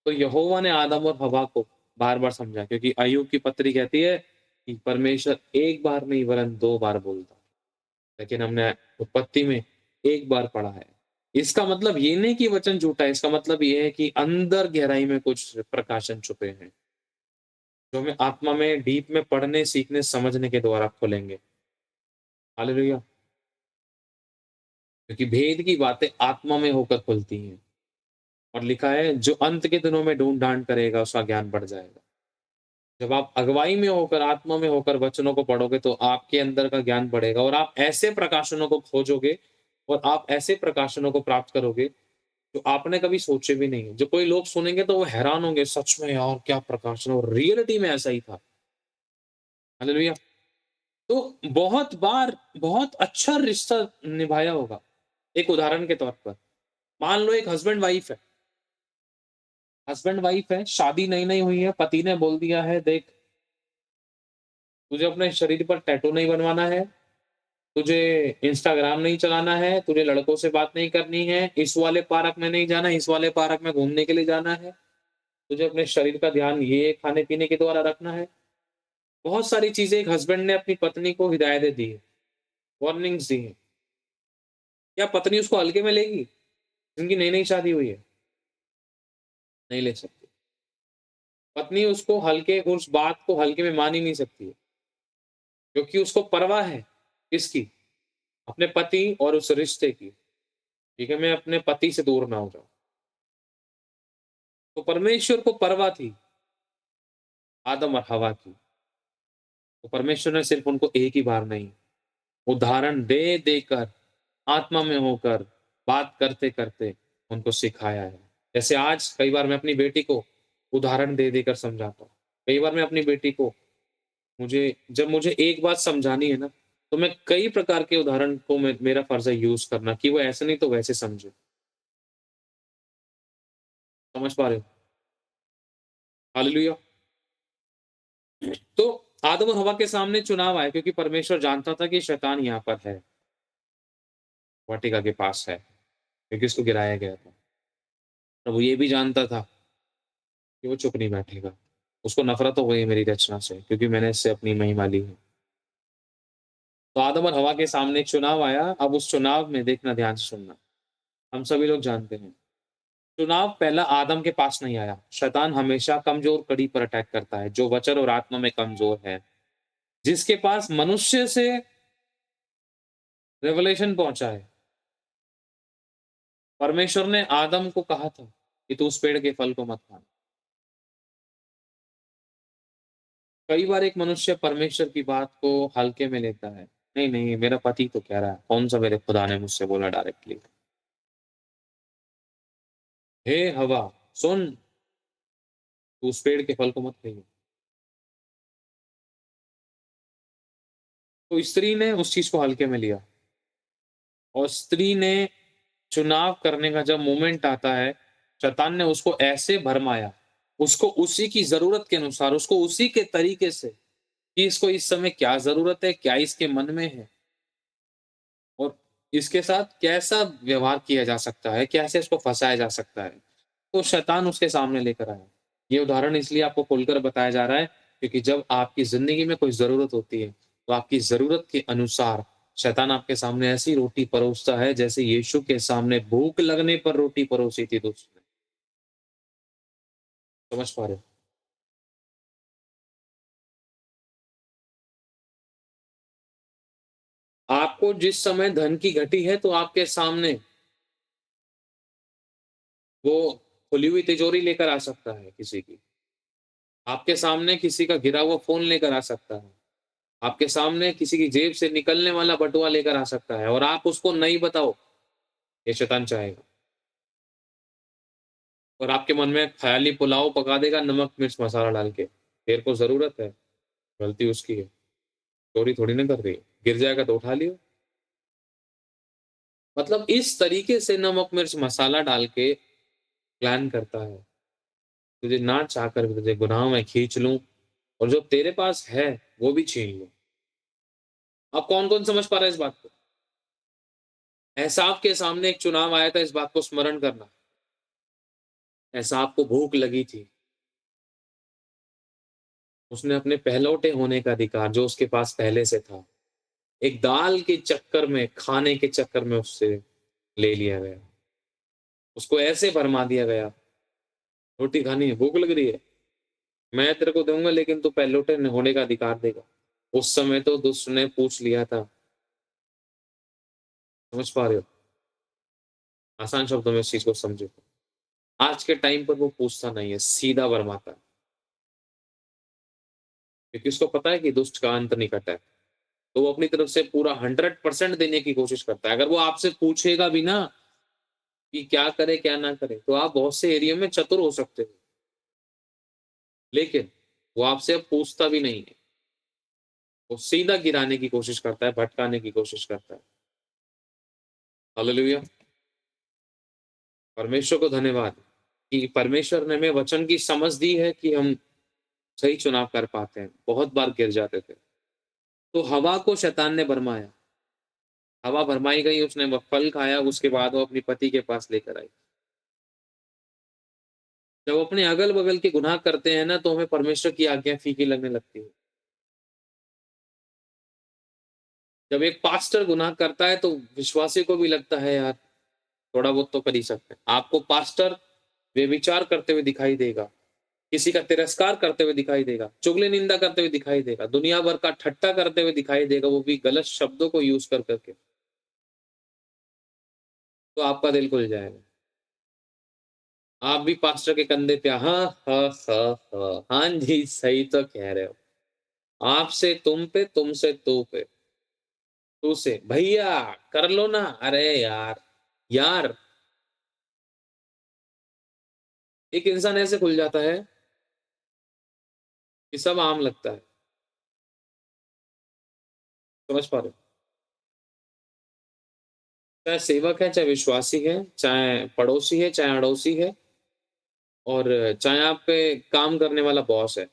तो यहोवा ने आदम और हव्वा को बार-बार समझाया क्योंकि अय्यूब की पत्री कहती है कि परमेश्वर एक बार नहीं वरन 2 बार बोलता है। लेकिन हमने उत्पत्ति में एक बार पढ़ा है। इसका मतलब ये नहीं कि वचन झूठा है, इसका मतलब ये है कि अंदर गहराई में कुछ प्रकाशन छुपे हैं, जो हमें आत्मा में डीप में पढ़ने, सीखने, समझने के द्वारा खुलेंगे। हालेलुया! क्योंकि भेद की बातें आत्मा में होकर खुलती हैं और लिखा है जो अंत के दिनों में ढूँढ-ढाँड करेगा उसका ज्ञान बढ़ जाएगा। जब आप अगुवाई में होकर, आत्मा में होकर वचनों को पढ़ोगे तो आपके अंदर का ज्ञान बढ़ेगा और आप ऐसे प्रकाशनों को खोजोगे और आप ऐसे प्रकाशनों को प्राप्त करोगे, जो आपने कभी सोचे भी नहीं। जो कोई लोग सुनेंगे तो वो हैरान होंगे, सच में यार क्या प्रकाशन है और रियलिटी में ऐसा ही था। हालेलुया! तो बहुत बार बहुत अच्छा रिश्ता निभाया होगा। एक उदाहरण के तौर पर, मान लो एक हस्बैंड वाइफ है, शादी नई-नई हुई है, पति ने बोल दिया है देख तुझे अपने शरीर पर टैटू नहीं बनवाना है, तुझे इंस्टाग्राम नहीं चलाना है, तुझे लड़कों से बात नहीं करनी है, इस वाले पार्क में नहीं जाना, इस वाले पार्क में घूमने के लिए जाना है, तुझे अपने शरीर का ध्यान ये खाने-पीने के द्वारा रखना है। बहुत सारी चीज़ें एक हस्बैंड ने अपनी पत्नी को हिदायतें दी हैं, वार्निंग्स दी हैं। क्या पत्नी उसको हल्के में लेगी? जिनकी नई-नई शादी हुई है? नहीं ले सकती। पत्नी उसको हल्के उस बात को हल्के में मान ही नहीं सकती है, क्योंकि उसको परवाह है, किसकी? अपने पति और उस रिश्ते की, ठीक है? मैं अपने पति से दूर ना हो जाऊँ। तो परमेश्वर को परवाह थी आदम और हवा की। तो परमेश्वर ने सिर्फ़ उनको एक ही बार नहीं, उदाहरण दे-देकर, आत्मा में होकर, बात करते-करते उनको सिखाया है। जैसे आज कई बार मैं अपनी बेटी को उदाहरण दे-देकर समझाता हूँ। कई बार मैं अपनी बेटी को जब मुझे एक बात समझानी है ना, तो मैं कई प्रकार के उदाहरण को मेरा फ़र्ज़ है यूज़ करना कि वो ऐसे नहीं तो वैसे समझे। समझ पा रहे हो? हालेलुया! तो आदम और हवा के सामने चुनाव आया क्योंकि परमेश्वर जानता था कि शैतान यहाँ पर है, वाटिका के पास है, क्योंकि उसको गिराया गया था। और वो ये भी जानता था कि वो चुप नहीं बैठेगा। उसको नफ़रत हो गई मेरी रचना से क्योंकि मैंने इससे अपनी महिमा ली है। तो आदम और हवा के सामने एक चुनाव आया, अब उस चुनाव में देखना ध्यान से सुनना। हम सभी लोग जानते हैं, चुनाव पहला आदम के पास नहीं आया। शैतान हमेशा कमज़ोर कड़ी पर अटैक करता है, जो वचन और आत्मा में कमज़ोर है। जिसके पास मनुष्य से रेवलेशन पहुँचा है। परमेश्वर ने आदम को कहा था कि तू उस पेड़ के फल को मत खाना। कई बार एक मनुष्य परमेश्वर की बात को हल्के में लेता है। नहीं, नहीं मेरा पति तो कह रहा है, कौन-सा मेरे खुदा ने मुझसे बोला डायरेक्टली। हे हवा, सुन, तू उस पेड़ के फल को मत खाइए। तो स्त्री ने उस चीज़ को हल्के में लिया और स्त्री ने चुनाव करने का जब मोमेंट आता है, शैतान ने उसको ऐसे भरमाया, उसको उसी की ज़रूरत के अनुसार, उसको उसी के तरीके से कि इसको इस समय क्या ज़रूरत है, क्या इसके मन में है और इसके साथ कैसा व्यवहार किया जा सकता है, कैसे इसको फँसाया जा सकता है। तो शैतान उसके सामने लेकर आया। ये उदाहरण इसलिए आपको खोलकर बताया जा रहा है, क्योंकि जब आपकी ज़िंदगी में कोई ज़रूरत होती है, तो आपकी ज़रूरत के अनुसार शैतान आपके सामने ऐसी रोटी परोसता है, जैसे यीशु के सामने भूख लगने पर रोटी परोसी थी दोस्त ने। समझ पा रहे हो? आपको जिस समय धन की घटी है, तो आपके सामने वो खुली हुई तिजोरी लेकर आ सकता है किसी की। आपके सामने किसी का गिरा हुआ फ़ोन लेकर आ सकता है। आपके सामने किसी की जेब से निकलने वाला बटुआ लेकर आ सकता है और आप उसको नहीं बताओ, ये शैतान चाहेगा। और आपके मन में ख़याली पुलाव पका देगा नमक, मिर्च, मसाला डाल के। तेरे को ज़रूरत है, गलती उसकी है, चोरी थोड़ी ना कर रही है। गिर जाएगा तो उठा लियो। मतलब इस तरीके से नमक, मिर्च, मसाला डाल के प्लान करता है। तुझे ना चाहकर भी तुझे गुनाह में खींच लूँ और जो तेरे पास है, वो भी छीन लूँ। अब कौन-कौन समझ पा रहा है इस बात को? एसाव के सामने एक चुनाव आया था, इस बात को स्मरण करना। एसाव को भूख लगी थी। उसने अपने पहलौठे होने का अधिकार जो उसके पास पहले से था, एक दाल के चक्कर में, खाने के चक्कर में उससे ले लिया गया। उसको ऐसे भरमा दिया गया, रोटी खानी है, भूख लग रही है, मैं तेरे को दूँगा लेकिन तू पहलौठे होने का अधिकार देगा। उस समय तो दुष्ट ने पूछ लिया था, समझ पा रहे हो? आसान शब्दों में इस चीज़ को समझो। आज के टाइम पर वो पूछता नहीं है, सीधा भरमाता है, क्योंकि उसको पता है कि दुष्ट का अंत निकट है। तो वो अपनी तरफ से पूरा 100% देने की कोशिश करता है। अगर वो आपसे पूछेगा भी ना कि क्या करे, क्या ना करे, तो आप बहुत से एरिया में चतुर हो सकते हो। लेकिन वो आपसे अब पूछता भी नहीं है। वो सीधा गिराने की कोशिश करता है, भटकाने की कोशिश करता है। हालेलुया! परमेश्वर को धन्यवाद कि परमेश्वर ने हमें वचन की समझ दी है कि हम सही चुनाव कर पाते हैं। बहुत बार गिर जाते थे। तो हवा को शैतान ने भरमाया। हवा भरमाई गई, उसने वो फल खाया, उसके बाद वो अपने पति के पास लेकर आई। जब अपने अगल-बगल के गुनाह करते हैं ना, तो हमें परमेश्वर की आज्ञा फीकी लगने लगती है। जब एक पास्टर गुनाह करता है, तो विश्वासी को भी लगता है यार, थोड़ा बहुत तो कर ही सकते हैं। आपको पास्टर व्यभिचार करते हुए दिखाई देगा, किसी का तिरस्कार करते हुए दिखाई देगा, चुगली निंदा करते हुए दिखाई देगा, दुनिया भर का ठट्टा करते हुए दिखाई देगा, वो भी गलत शब्दों को यूज़ कर कर के, तो आपका दिल खुल जाएगा। आप भी पास्टर के कंधे पे हाँ, हाँ, हाँ, हाँ, हाँ जी, सही तो कह रहे हो। आपसे तुम पे, तुमसे तू पे, तू से भैया कर लो ना, अरे यार, यार, एक इंसान ऐसे खुल जाता है कि सब आम लगता है। समझ पा रहे हो? चाहे सेवक है, चाहे विश्वासी है, चाहे पड़ोसी है, चाहे अड़ोसी है और चाहे आप पे काम करने वाला बॉस है।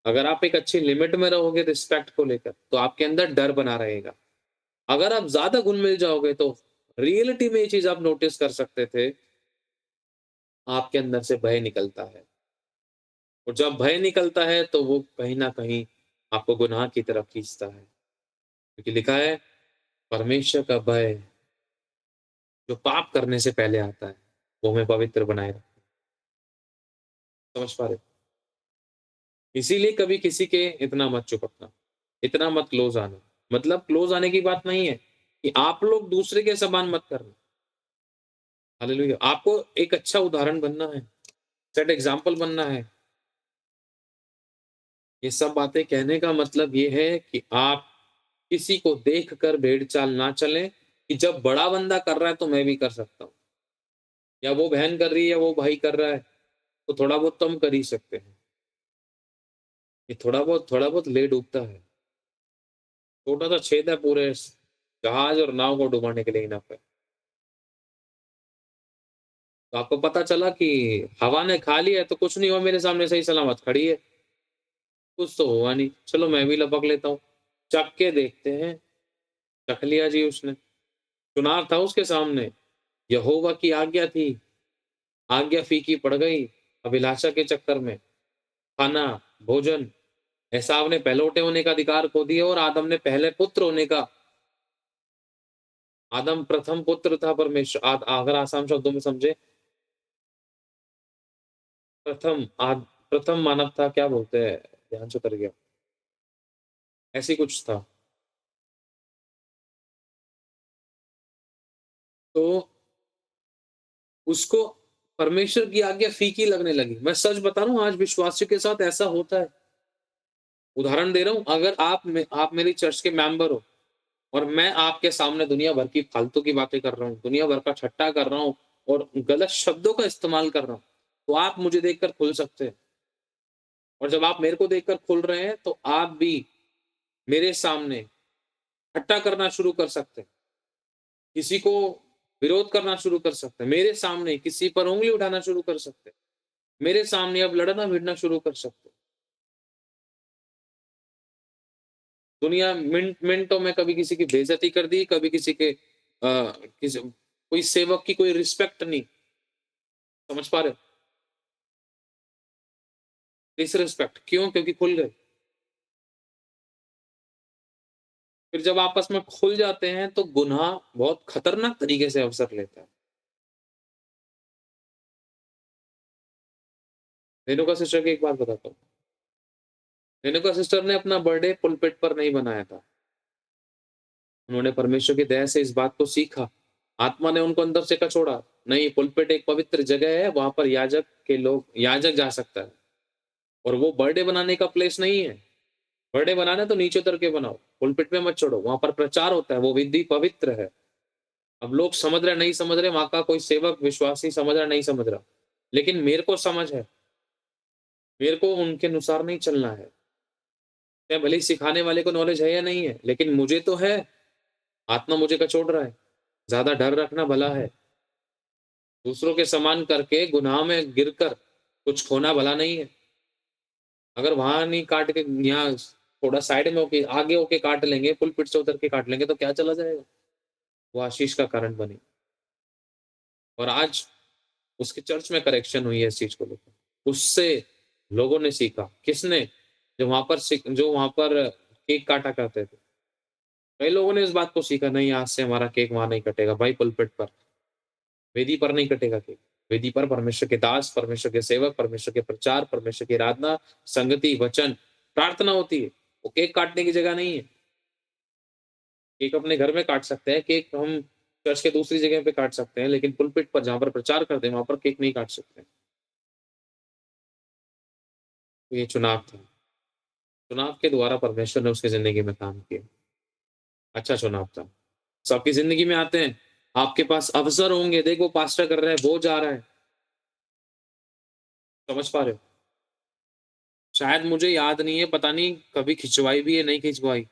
अगर आप एक अच्छी लिमिट में रहोगे रिस्पेक्ट को लेकर, तो आपके अंदर डर बना रहेगा। अगर आप ज़्यादा घुल-मिल जाओगे तो रियलिटी में ये चीज़ आप नोटिस कर सकते थे, आपके अंदर से भय निकलता है और जब भय निकलता है तो वो कहीं न कहीं आपको गुनाह की तरफ खींचता है। क्योंकि लिखा है परमेश्वर का भय जो पाप करने से पहले आता है, वो हमें पवित्र बनाए रखता है। समझ पा रहे हो? इसीलिए कभी किसी के इतना मत चिपकना, इतना मत क्लोज़ आना। मतलब क्लोज़ आने की बात नहीं है कि आप लोग दूसरे के समान मत करना। हालेलुया! आपको एक अच्छा उदाहरण बनना है, सेट एग्ज़ाम्पल बनना है। ये सब बातें कहने का मतलब ये है कि आप किसी को देखकर भेड़-चाल ना चलें कि जब बड़ा बंदा कर रहा है तो मैं भी कर सकता हूँ। या वो बहन कर रही है, वो भाई कर रहा है, तो थोड़ा बहुत तो हम कर ही सकते हैं। ये थोड़ा बहुत ले डूबता है। छोटा-सा छेद है पूरे जहाज और नाव को डुबाने के लिए इनफ है। तो आपको पता चला कि हवा ने खा लिया है तो कुछ नहीं हुआ मेरे सामने सही सलामत खड़ी है। कुछ तो हुआ नहीं, चलो मैं भी लपक लेता हूँ। चख के देखते हैं, चख लिया जी उसने। चुनाव था उसके सामने, यहोवा की आज्ञा थी, आज्ञा फीकी पड़ गई अभिलाषा के चक्कर में। खाना, भोजन, एसाव ने पहलौठे होने का अधिकार खो दिया और आदम ने पहले पुत्र होने का आदम प्रथम पुत्र था परमेश्वर अगर आसान शब्दों में समझे, प्रथम मानव था क्या बोलते हैं? ध्यान से उतर गया। ऐसे ही कुछ था। तो उसको परमेश्वर की आज्ञा फीकी लगने लगी। मैं सच बता रहा हूँ आज विश्वासियों के साथ ऐसा होता है। उदाहरण दे रहा हूँ अगर आप मेरी चर्च के मेंबर हो और मैं आपके सामने दुनिया भर की फालतू की बातें कर रहा हूँ, दुनिया भर का ठट्टा कर रहा हूँ और गलत शब्दों का इस्तेमाल कर रहा हूँ, तो आप मुझे देखकर खुल सकते हैं और जब आप मेरे को देखकर खुल रहे हैं, तो आप भी मेरे सामने ठट्टा करना शुरू कर सकते हैं। किसी को विरोध करना शुरू कर सकते हैं। मेरे सामने किसी पर उँगली उठाना शुरू कर सकते हैं। मेरे सामने अब लड़ना-भिड़ना शुरू कर सकते हैं। दुनिया मिनटों में कभी किसी की बेइज़्ज़ती कर दी, कभी किसी के किसी कोई सेवक की कोई रिस्पेक्ट नहीं, समझ पा रहे हो? डिसरिस्पेक्ट क्यों? क्योंकि खुल गए। फिर जब आपस में खुल जाते हैं तो गुनाह बहुत खतरनाक तरीके से अवसर लेता है। रेणुका सिस्टर की एक बात बताता हूँ। रेणुका सिस्टर ने अपना बर्थडे पुलपिट पर नहीं बनाया था। उन्होंने परमेश्वर की दया से इस बात को सीखा। आत्मा ने उनको अंदर से कचोड़ा, नहीं पुलपिट एक पवित्र जगह है, वहाँ पर याजक जा सकता है और वो बर्थडे बनाने का प्लेस नहीं है। बर्थडे बनाना है तो नीचे उतर के बनाओ, पुलपिट में मत छोड़ो, वहाँ पर प्रचार होता है, वो विधि पवित्र है। अब लोग समझ रहे नहीं समझ रहे, वहाँ का कोई सेवक विश्वासी समझ रहा नहीं समझ रहा, लेकिन मेरे को समझ है, मेरे को उनके अनुसार नहीं चलना है। चाहे भले ही सिखाने वाले को नॉलेज है या नहीं है, लेकिन मुझे तो है, आत्मा मुझे कचोड़ रहा है। ज़्यादा डर रखना भला है। दूसरों के समान करके गुनाह में गिरकर कुछ खोना भला नहीं है। अगर वहाँ नहीं काट के यहाँ थोड़ा साइड में होके आगे होके काट लेंगे, पुलपिट से उतर के काट लेंगे तो क्या चला जाएगा? वो आशीष का कारण बने। और आज उसके चर्च में करेक्शन हुई है इस चीज़ को लेकर। उससे लोगों ने सीखा। किसने? जो वहाँ पर केक काटा करते थे। कई लोगों ने इस बात को सीखा, नहीं आज से हमारा केक वहाँ नहीं कटेगा भाई, पुलपिट पर, वेदी पर नहीं कटेगा केक। वेदी पर परमेश्वर के दास, परमेश्वर के सेवक, परमेश्वर के प्रचार, परमेश्वर की आराधना, संगति, वचन, प्रार्थना होती है। वो केक काटने की जगह नहीं है। केक अपने घर में काट सकते हैं, केक हम चर्च के दूसरी जगह पे काट सकते हैं, लेकिन पुलपिट पर जहाँ पर प्रचार करते हैं, वहाँ पर केक नहीं काट सकते। तो ये चुनाव था। चुनाव के द्वारा परमेश्वर ने उसकी ज़िंदगी में काम किया। अच्छा चुनाव था। सबकी ज़िंदगी में आते हैं, आपके पास अवसर होंगे, देखो पास्टर कर रहा है, वो जा रहा है। समझ पा रहे हो? शायद मुझे याद नहीं है, पता नहीं कभी खिंचवाई भी है, नहीं खिंचवाई।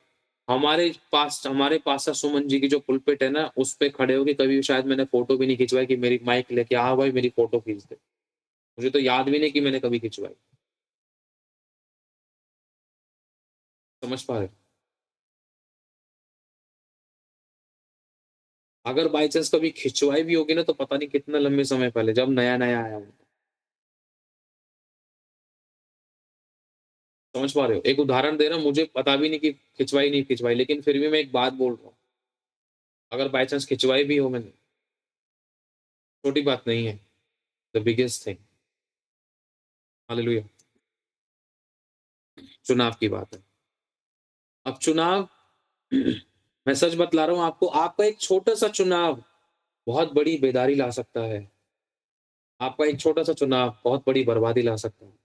हमारे पास सुमन जी की जो पुलपिट है ना, उस पे खड़े होके कभी शायद मैंने फ़ोटो भी नहीं खिंचवाई कि मेरी माइक लेके हाँ भाई मेरी फ़ोटो खींच दे। मुझे तो याद भी नहीं कि मैंने कभी खिंचवाई। समझ पा रहे हो? अगर बाय चांस कभी खिंचवाई भी होगी ना, तो पता नहीं कितना लंबे समय पहले जब नया-नया आया हूँ। समझ पा रहे हो? एक उदाहरण दे रहा हूँ, मुझे पता भी नहीं कि खिंचवाई नहीं खिंचवाई, लेकिन फिर भी मैं एक बात बोल रहा हूँ। अगर बाय चांस खिंचवाई भी हो मैंने, छोटी बात नहीं है, द बिगेस्ट थिंग। हालेलुया! चुनाव की बात है। अब चुनाव मैं सच बतला रहा हूँ आपको, आपका एक छोटा-सा चुनाव बहुत बड़ी बेदारी ला सकता है। आपका एक छोटा-सा चुनाव बहुत बड़ी बर्बादी ला सकता है।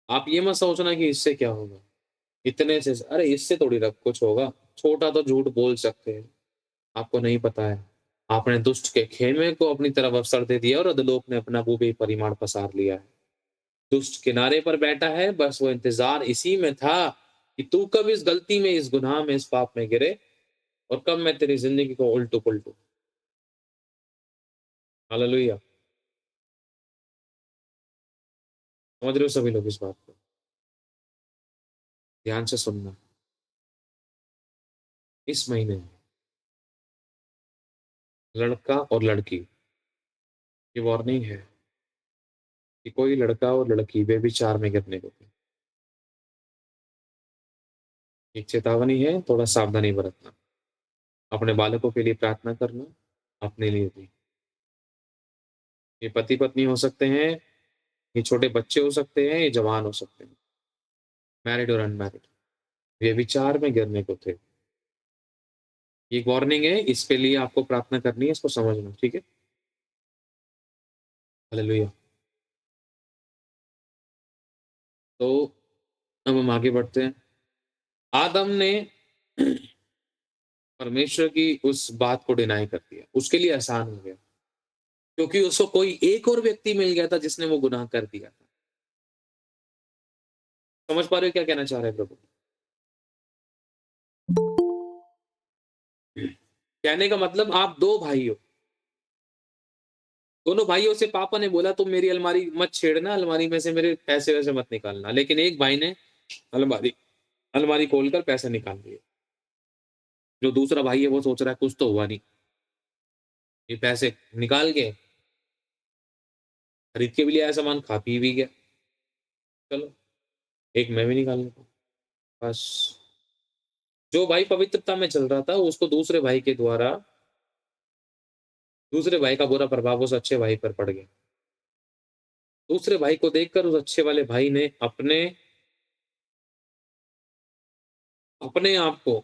आप ये मत सोचना कि इससे क्या होगा? इतने से अरे इससे थोड़ी ना कुछ होगा, छोटा तो झूठ बोल सकते हैं, आपको नहीं पता है। आपने दुष्ट के खेमे को अपनी तरफ अवसर दे दिया और अधोलोक ने अपना वो भी परिमाण पसार लिया है। दुष्ट किनारे पर बैठा है, बस वो इंतज़ार इसी में था कि तू कब इस गलती में, इस गुनाह में, इस पाप में गिरे और कब मैं तेरी ज़िंदगी को उल्टू-पुल्टू। हालेलुया! समझ रहे हो सभी लोग इस बात को? ध्यान से सुनना। इस महीने लड़का और लड़की, ये वार्निंग है कि कोई लड़का और लड़की व्यभिचार में गिरने को थे। एक चेतावनी है, थोड़ा सावधानी बरतना। अपने बालकों के लिए प्रार्थना करना, अपने लिए भी। ये पति-पत्नी हो सकते हैं, ये छोटे बच्चे हो सकते हैं, ये जवान हो सकते हैं, मैरिड और अनमैरिड। व्यभिचार में गिरने को थे। ये एक वार्निंग है, इसके लिए आपको प्रार्थना करनी है, इसको समझना, ठीक है? हालेलुया! तो अब हम आगे बढ़ते हैं। आदम ने परमेश्वर की उस बात को डिनाई कर दिया। उसके लिए आसान हो गया, क्योंकि उसको कोई एक और व्यक्ति मिल गया था जिसने वो गुनाह कर दिया था। समझ पा रहे हो क्या कहना चाह रहे हैं प्रभु? कहने का मतलब आप 2 भाई हो। दोनों भाइयों से पापा ने बोला तुम मेरी अलमारी मत छेड़ना, अलमारी में से मेरे पैसे-वैसे मत निकालना। लेकिन एक भाई ने अलमारी अलमारी खोलकर पैसे निकाल लिए। जो दूसरा भाई है वो सोच रहा है कुछ तो हुआ नहीं। ये पैसे निकाल के खरीद के भी ले आया सामान, खा पी भी गया। चलो, एक मैं भी निकाल लेता हूँ। बस जो भाई पवित्रता में चल रहा था उसको दूसरे भाई का बुरा प्रभाव उस अच्छे भाई पर पड़ गया। दूसरे भाई को देखकर उस अच्छे वाले भाई ने अपने अपने आप को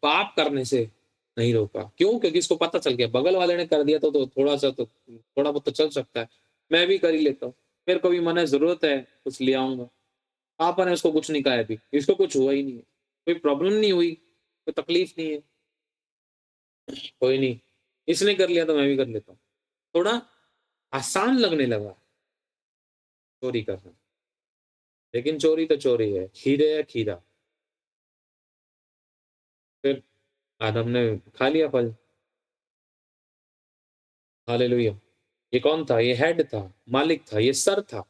पाप करने से नहीं रोका। क्यों? क्योंकि इसको पता चल गया बगल वाले ने कर दिया तो थोड़ा-सा तो थोड़ा बहुत तो चल सकता है। मैं भी कर ही लेता हूँ। मेरे को भी मन है, ज़रूरत है, कुछ ले आऊँगा। पापा ने उसको कुछ नहीं कहा है अभी, इसको कुछ हुआ ही नहीं है। कोई प्रॉब्लम नहीं हुई, कोई तकलीफ नहीं है, कोई नहीं। इसने कर लिया तो मैं भी कर लेता हूँ। थोड़ा आसान लगने लगा चोरी करना। लेकिन चोरी तो चोरी है, खीरे है खीरा। फिर आदम ने खा लिया फल। हालेलुया! ये कौन था? ये हेड था, मालिक था, ये सर था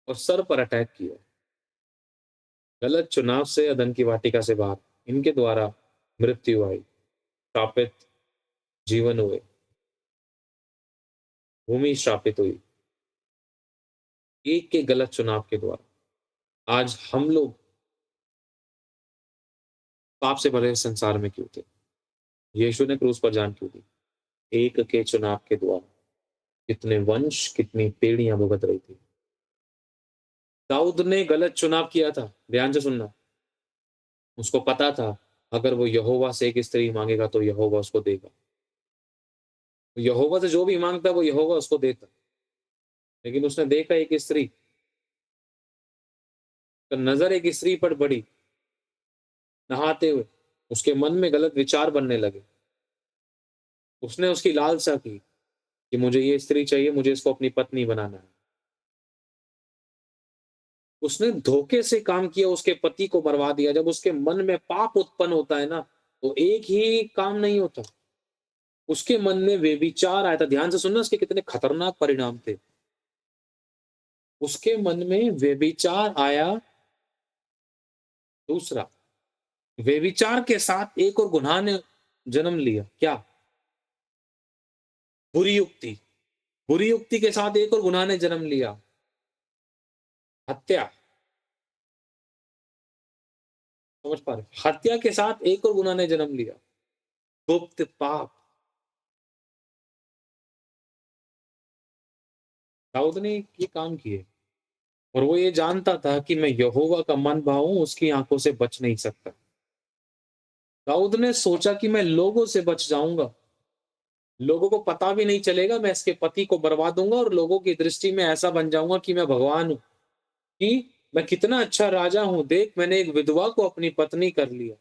और सर पर अटैक किया। गलत चुनाव से अदन की वाटिका से बाहर, इनके द्वारा मृत्यु आई, श्रापित जीवन हुए, भूमि श्रापित हुई। एक के गलत चुनाव के द्वारा आज हम लोग पाप से भरे संसार में क्यों थे? यीशु ने क्रूस पर जान क्यों दी? एक के चुनाव के द्वारा कितने वंश, कितनी पीढ़ियां भुगत रही थी। दाऊद ने गलत चुनाव किया था, ध्यान से सुनना। उसको पता था अगर वो यहोवा से एक स्त्री मांगेगा तो यहोवा उसको देगा। यहोवा से जो भी मांगता वो यहोवा उसको देता। लेकिन उसने देखा एक स्त्री, तो नजर एक स्त्री पर पड़ी नहाते हुए, उसके मन में गलत विचार बनने लगे। उसने उसकी लालसा की कि मुझे ये स्त्री चाहिए, मुझे इसको अपनी पत्नी बनाना है। उसने धोखे से काम किया, उसके पति को मरवा दिया। जब उसके मन में पाप उत्पन्न होता है ना, तो एक ही काम नहीं होता। उसके मन में व्यभिचार आया था। ध्यान से सुनना, उसके कितने खतरनाक परिणाम थे। उसके मन में व्यभिचार आया। दूसरा, व्यभिचार के साथ एक और गुनाह ने जन्म लिया। क्या? बुरी युक्ति। बुरी युक्ति के साथ एक और गुनाह ने जन्म लिया, हत्या। समझ पा रहे? हत्या के साथ एक और गुनाह ने जन्म लिया, गुप्त पाप। दाऊद ने ये काम किए और वो ये जानता था कि मैं यहोवा का मन भाऊं, उसकी आंखों से बच नहीं सकता। दाऊद ने सोचा कि मैं लोगों से बच जाऊंगा, लोगों को पता भी नहीं चलेगा, मैं इसके पति को बर्बाद दूंगा और लोगों की दृष्टि में ऐसा बन जाऊंगा कि मैं भगवान हूं, कि मैं कितना अच्छा राजा हूं, देख मैंने एक विधवा को अपनी पत्नी कर लिया।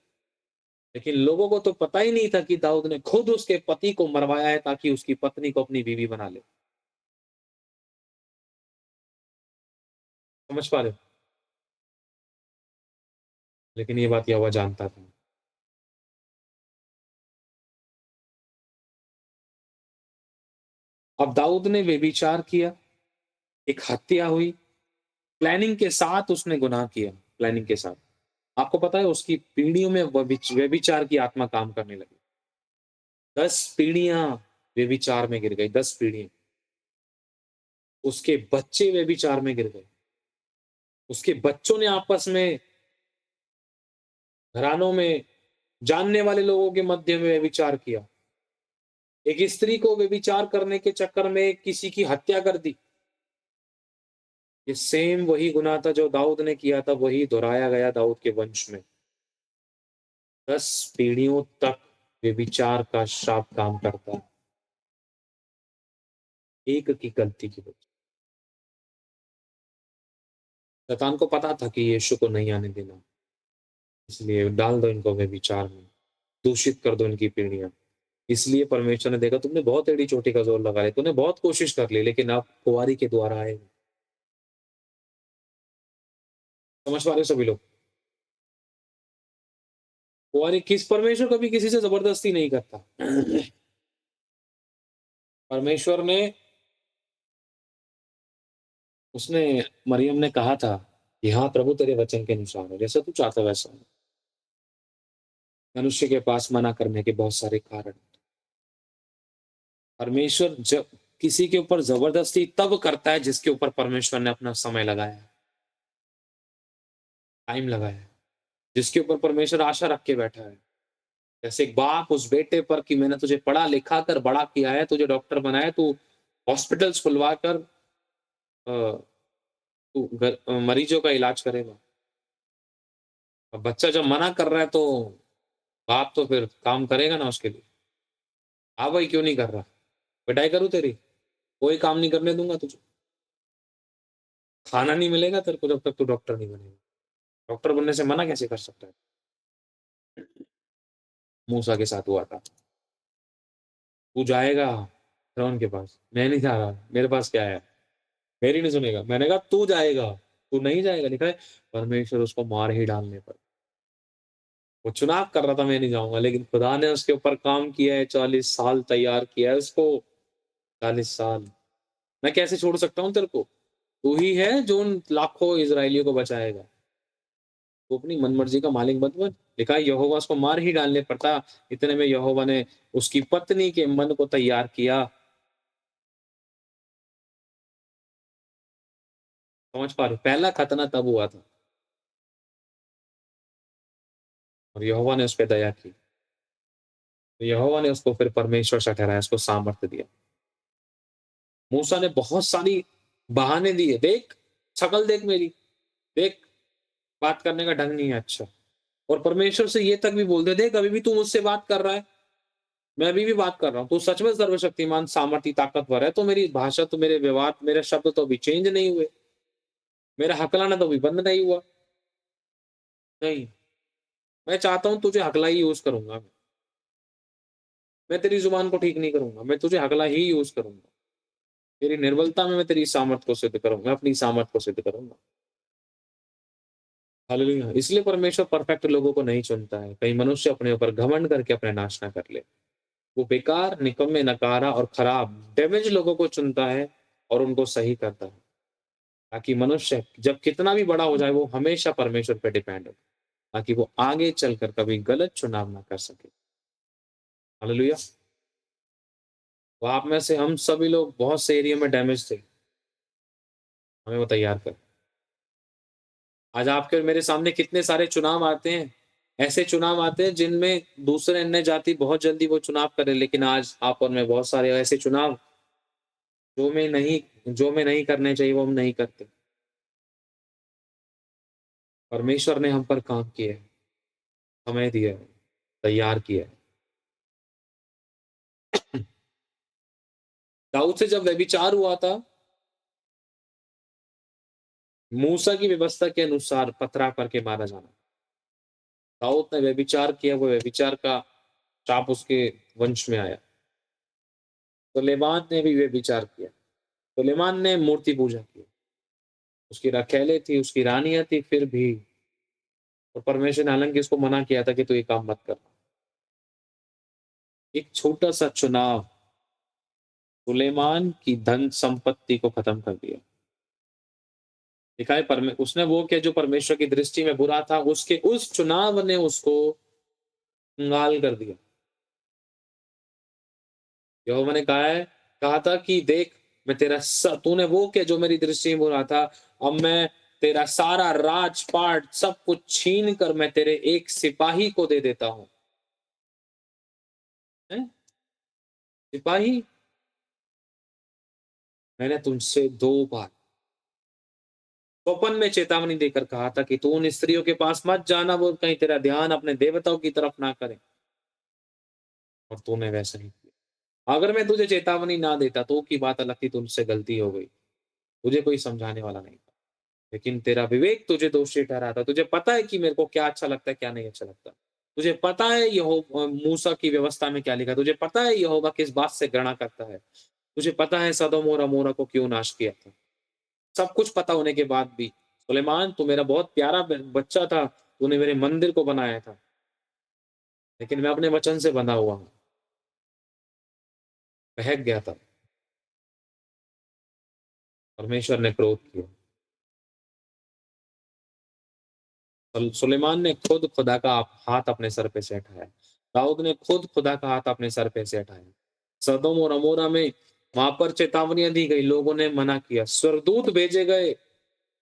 लेकिन लोगों को तो पता ही नहीं था कि दाऊद ने खुद उसके पति को मरवाया है ताकि उसकी पत्नी को अपनी बीवी बना ले। समझ पा रहे हो? लेकिन ये बात यहोवा जानता था। अब दाऊद ने व्यभिचार किया, एक हत्या हुई, प्लानिंग के साथ उसने गुनाह किया, प्लानिंग के साथ। आपको पता है उसकी पीढ़ियों में व्यभिचार की आत्मा काम करने लगी। 10 पीढ़ियां व्यभिचार में गिर गई, 10 पीढ़ियां। उसके बच्चे व्यभिचार में गिर गए। उसके बच्चों ने आपस में, घरानों में, जानने वाले लोगों के मध्य में व्यभिचार किया। एक स्त्री को व्यभिचार करने के चक्कर में किसी की हत्या कर दी। ये सेम वही गुनाह था जो दाऊद ने किया था, वही दोहराया गया दाऊद के वंश में। 10 पीढ़ियों तक व्यभिचार का श्राप काम करता है, एक की गलती की वजह। शैतान को पता था कि यीशु को नहीं आने देना, इसलिए डाल दो इनको व्यभिचार में, दूषित कर दो इनकी पीढ़ियां। इसलिए परमेश्वर ने देखा तुमने बहुत एड़ी चोटी का जोर लगा लिया, तूने बहुत कोशिश कर ली, लेकिन आप कुंवारी के द्वारा आए। समझ पा रहे हो सभी लोग? कुंवारी किस, परमेश्वर कभी किसी से जबरदस्ती नहीं करता। परमेश्वर ने, उसने, मरियम ने कहा था कि हाँ प्रभु तेरे वचन के अनुसार हो, जैसा तू चाहता वैसा हो। मनुष्य के पास मना करने के बहुत सारे कारण। परमेश्वर जब किसी के ऊपर जबरदस्ती तब करता है जिसके ऊपर परमेश्वर ने अपना समय लगाया है, टाइम लगाया है, जिसके ऊपर परमेश्वर आशा रख के बैठा है। जैसे एक बाप उस बेटे पर कि मैंने तुझे पढ़ा लिखा कर बड़ा किया है, तुझे डॉक्टर बनाया, तू हॉस्पिटल्स खुलवा कर तू मरीजों का इलाज करेगा। अब बच्चा जब मना कर रहा है तो बाप तो फिर काम करेगा ना उसके लिए। हाँ भाई, क्यों नहीं कर रहा? पिटाई करूँ तेरी? कोई काम नहीं करने दूँगा तुझे। खाना नहीं मिलेगा तेरे को जब तक तू डॉक्टर नहीं बनेगा। डॉक्टर बनने से मना कैसे कर सकता है? मूसा के साथ हुआ था। तू जाएगा फ़िरौन के पास। मैं नहीं जा रहा, मेरे पास क्या है? मेरी नहीं सुनेगा। मैंने कहा तू जाएगा, तू नहीं जाएगा। लिखा है परमेश्वर उसको मार ही डालने पर। वो चुनाव कर रहा था मैं नहीं जाऊँगा, लेकिन खुदा ने उसके ऊपर काम किया है, 40 साल तैयार किया है उसको, 40 साल। मैं कैसे छोड़ सकता हूँ तेरे को? तू ही है जो उन लाखों इज़राइलियों को बचाएगा। तू अपनी मनमर्जी का मालिक मत बन। लिखा है यहोवा उसको मार ही डालने पर था, इतने में यहोवा ने उसकी पत्नी के मन को तैयार किया। समझ पा रहे हो? पहला खतना तब हुआ था और यहोवा ने उस पे दया की। तो यहोवा ने उसको फिर परमेश्वर सा ठहराया, उसको सामर्थ्य दिया। मूसा ने बहुत सारी बहाने दिए, देख, शक्ल देख मेरी, देख, बात करने का ढंग नहीं है अच्छा। और परमेश्वर से ये तक भी बोल दे, देख अभी भी तू मुझसे बात कर रहा है, मैं अभी भी बात कर रहा हूँ, तू सच में सर्वशक्तिमान, सामर्थी, ताकतवर है, तो मेरी भाषा, तो मेरे व्यवहार, मेरे शब्द तो अभी चेंज नहीं हुए, मेरा हकलाना तो अभी बंद नहीं हुआ। नहीं, मैं चाहता हूँ तुझे हकला ही यूज़ करूँगा मैं तेरी ज़ुबान को ठीक नहीं करूँगा, मैं तुझे हकला ही यूज़ करूँगा। तेरी निर्बलता में मैं तेरी सामर्थ को सिद्ध करूँगा, मैं अपनी सामर्थ को सिद्ध करूँगा। हालेलुया! इसलिए परमेश्वर परफेक्ट लोगों को नहीं चुनता है, कहीं मनुष्य अपने ऊपर घमंड करके अपना नाश ना कर ले। वो बेकार, निकम्मे, नकारा और खराब, डैमेज लोगों को चुनता है और उनको सही करता है, ताकि मनुष्य जब कितना भी बड़ा हो जाए, वो हमेशा परमेश्वर पे डिपेंड हो, ताकि वो आगे चलकर कभी गलत चुनाव ना कर सके। हालेलुया! तो आप में से हम सभी लोग बहुत से एरिया में डैमेज थे, हमें वो तैयार कर। आज आपके और मेरे सामने कितने सारे चुनाव आते हैं, ऐसे चुनाव आते हैं जिनमें दूसरे अन्य जाति बहुत जल्दी वो चुनाव करे, लेकिन आज आप और मैं बहुत सारे ऐसे चुनाव जो में नहीं करने चाहिए, वो हम नहीं करते। परमेश्वर ने हम पर काम किया है, समय दिया है, तैयार किया है। दाऊद से जब व्यभिचार हुआ था, मूसा की व्यवस्था के अनुसार पथरा करके मारा जाना। दाऊद ने व्यभिचार किया, वो व्यभिचार का शाप उसके वंश में आया। सुलेमान ने भी व्यभिचार किया। सुलेमान ने मूर्ति पूजा की। उसकी रखैले थी, उसकी रानियाँ थी, फिर भी और परमेश्वर ने हालाँकि उसको मना किया था कि तू ये काम मत कर। एक छोटा-सा चुनाव सुलेमान की धन संपत्ति को खत्म कर दिया। लिखा है उसने वो किया जो परमेश्वर की दृष्टि में बुरा था, उसके उस चुनाव ने उसको कंगाल कर दिया। यहोवा ने कहा था कि देख, मैं तेरा तूने वो किया जो मेरी दृष्टि में बुरा था, अब मैं तेरा सारा राजपाट सब कुछ छीन कर मैं तेरे एक सिपाही को दे देता हूँ। हैं? सिपाही? मैंने तुमसे 2 बार स्वप्न में चेतावनी देकर कहा था कि तू उन स्त्रियों के पास मत जाना, वो कहीं तेरा ध्यान अपने देवताओं की तरफ ना करे, और तूने वैसा ही किया। अगर मैं तुझे चेतावनी ना देता तो की बात अलग थी, तुझसे गलती हो गई, तुझे कोई समझाने वाला नहीं था। लेकिन तेरा विवेक तुझे दोषी ठहराता। तुझे पता है कि मेरे को क्या अच्छा लगता है, क्या नहीं अच्छा लगता। तुझे पता है मूसा की व्यवस्था में क्या लिखा है। तुझे पता है यहोवा किस बात से घृणा करता है। तुझे पता है सदोम और अमोरा को क्यों नाश किया था। सब कुछ पता होने के बाद भी, सुलेमान तू मेरा बहुत प्यारा बच्चा था, तूने मेरे मंदिर को बनाया था, लेकिन मैं अपने वचन से बंधा हुआ हूँ। बहक गया था। परमेश्वर ने क्रोध किया। सुलेमान ने खुद खुदा का हाथ अपने सर पे से हटाया। दाऊद ने खुद खुदा का हाथ अपने सर पे से हटाया। सदोम और अमोरा में वहां पर चेतावनियां दी गई, लोगों ने मना किया, स्वर्गदूत भेजे गए,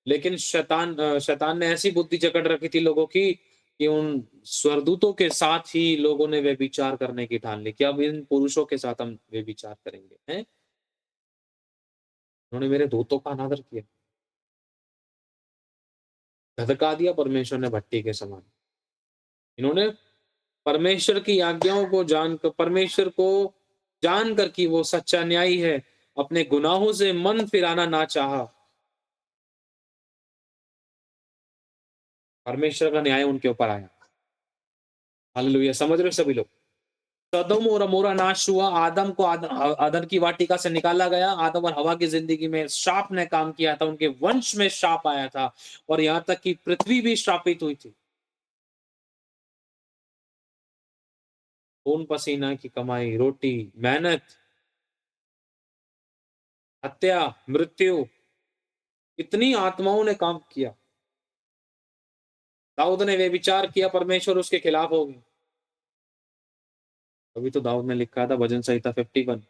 लेकिन शैतान ने ऐसी बुद्धि जकड़ रखी थी लोगों की कि उन स्वर्गदूतों के साथ ही लोगों ने व्यभिचार करने की ठान ली कि अब इन पुरुषों के साथ हम व्यभिचार करेंगे हैं। उन्होंने मेरे दूतों का अनादर किया, धधका दिया परमेश्वर ने भट्टी के समान। इन्होंने परमेश्वर की आज्ञाओं को जानकर, परमेश्वर को जानकर कि वो सच्चा न्यायी है, अपने गुनाहों से मन फिराना ना चाहा। परमेश्वर का न्याय उनके ऊपर आया। हालेलुया! समझ रहे हो सभी लोग? सदोम और अमोरा नाश हुआ, आदम को अदन की वाटिका से निकाला गया। आदम और हवा की जिंदगी में शाप ने काम किया था, उनके वंश में शाप आया था और यहाँ तक कि पृथ्वी भी श्रापित हुई थी। खून पसीना की कमाई, रोटी, मेहनत, हत्या, मृत्यु, इतनी आत्माओं ने काम किया। दाऊद ने व्यभिचार किया, परमेश्वर उसके खिलाफ हो गए। अभी तो दाऊद ने लिखा था भजन संहिता 51,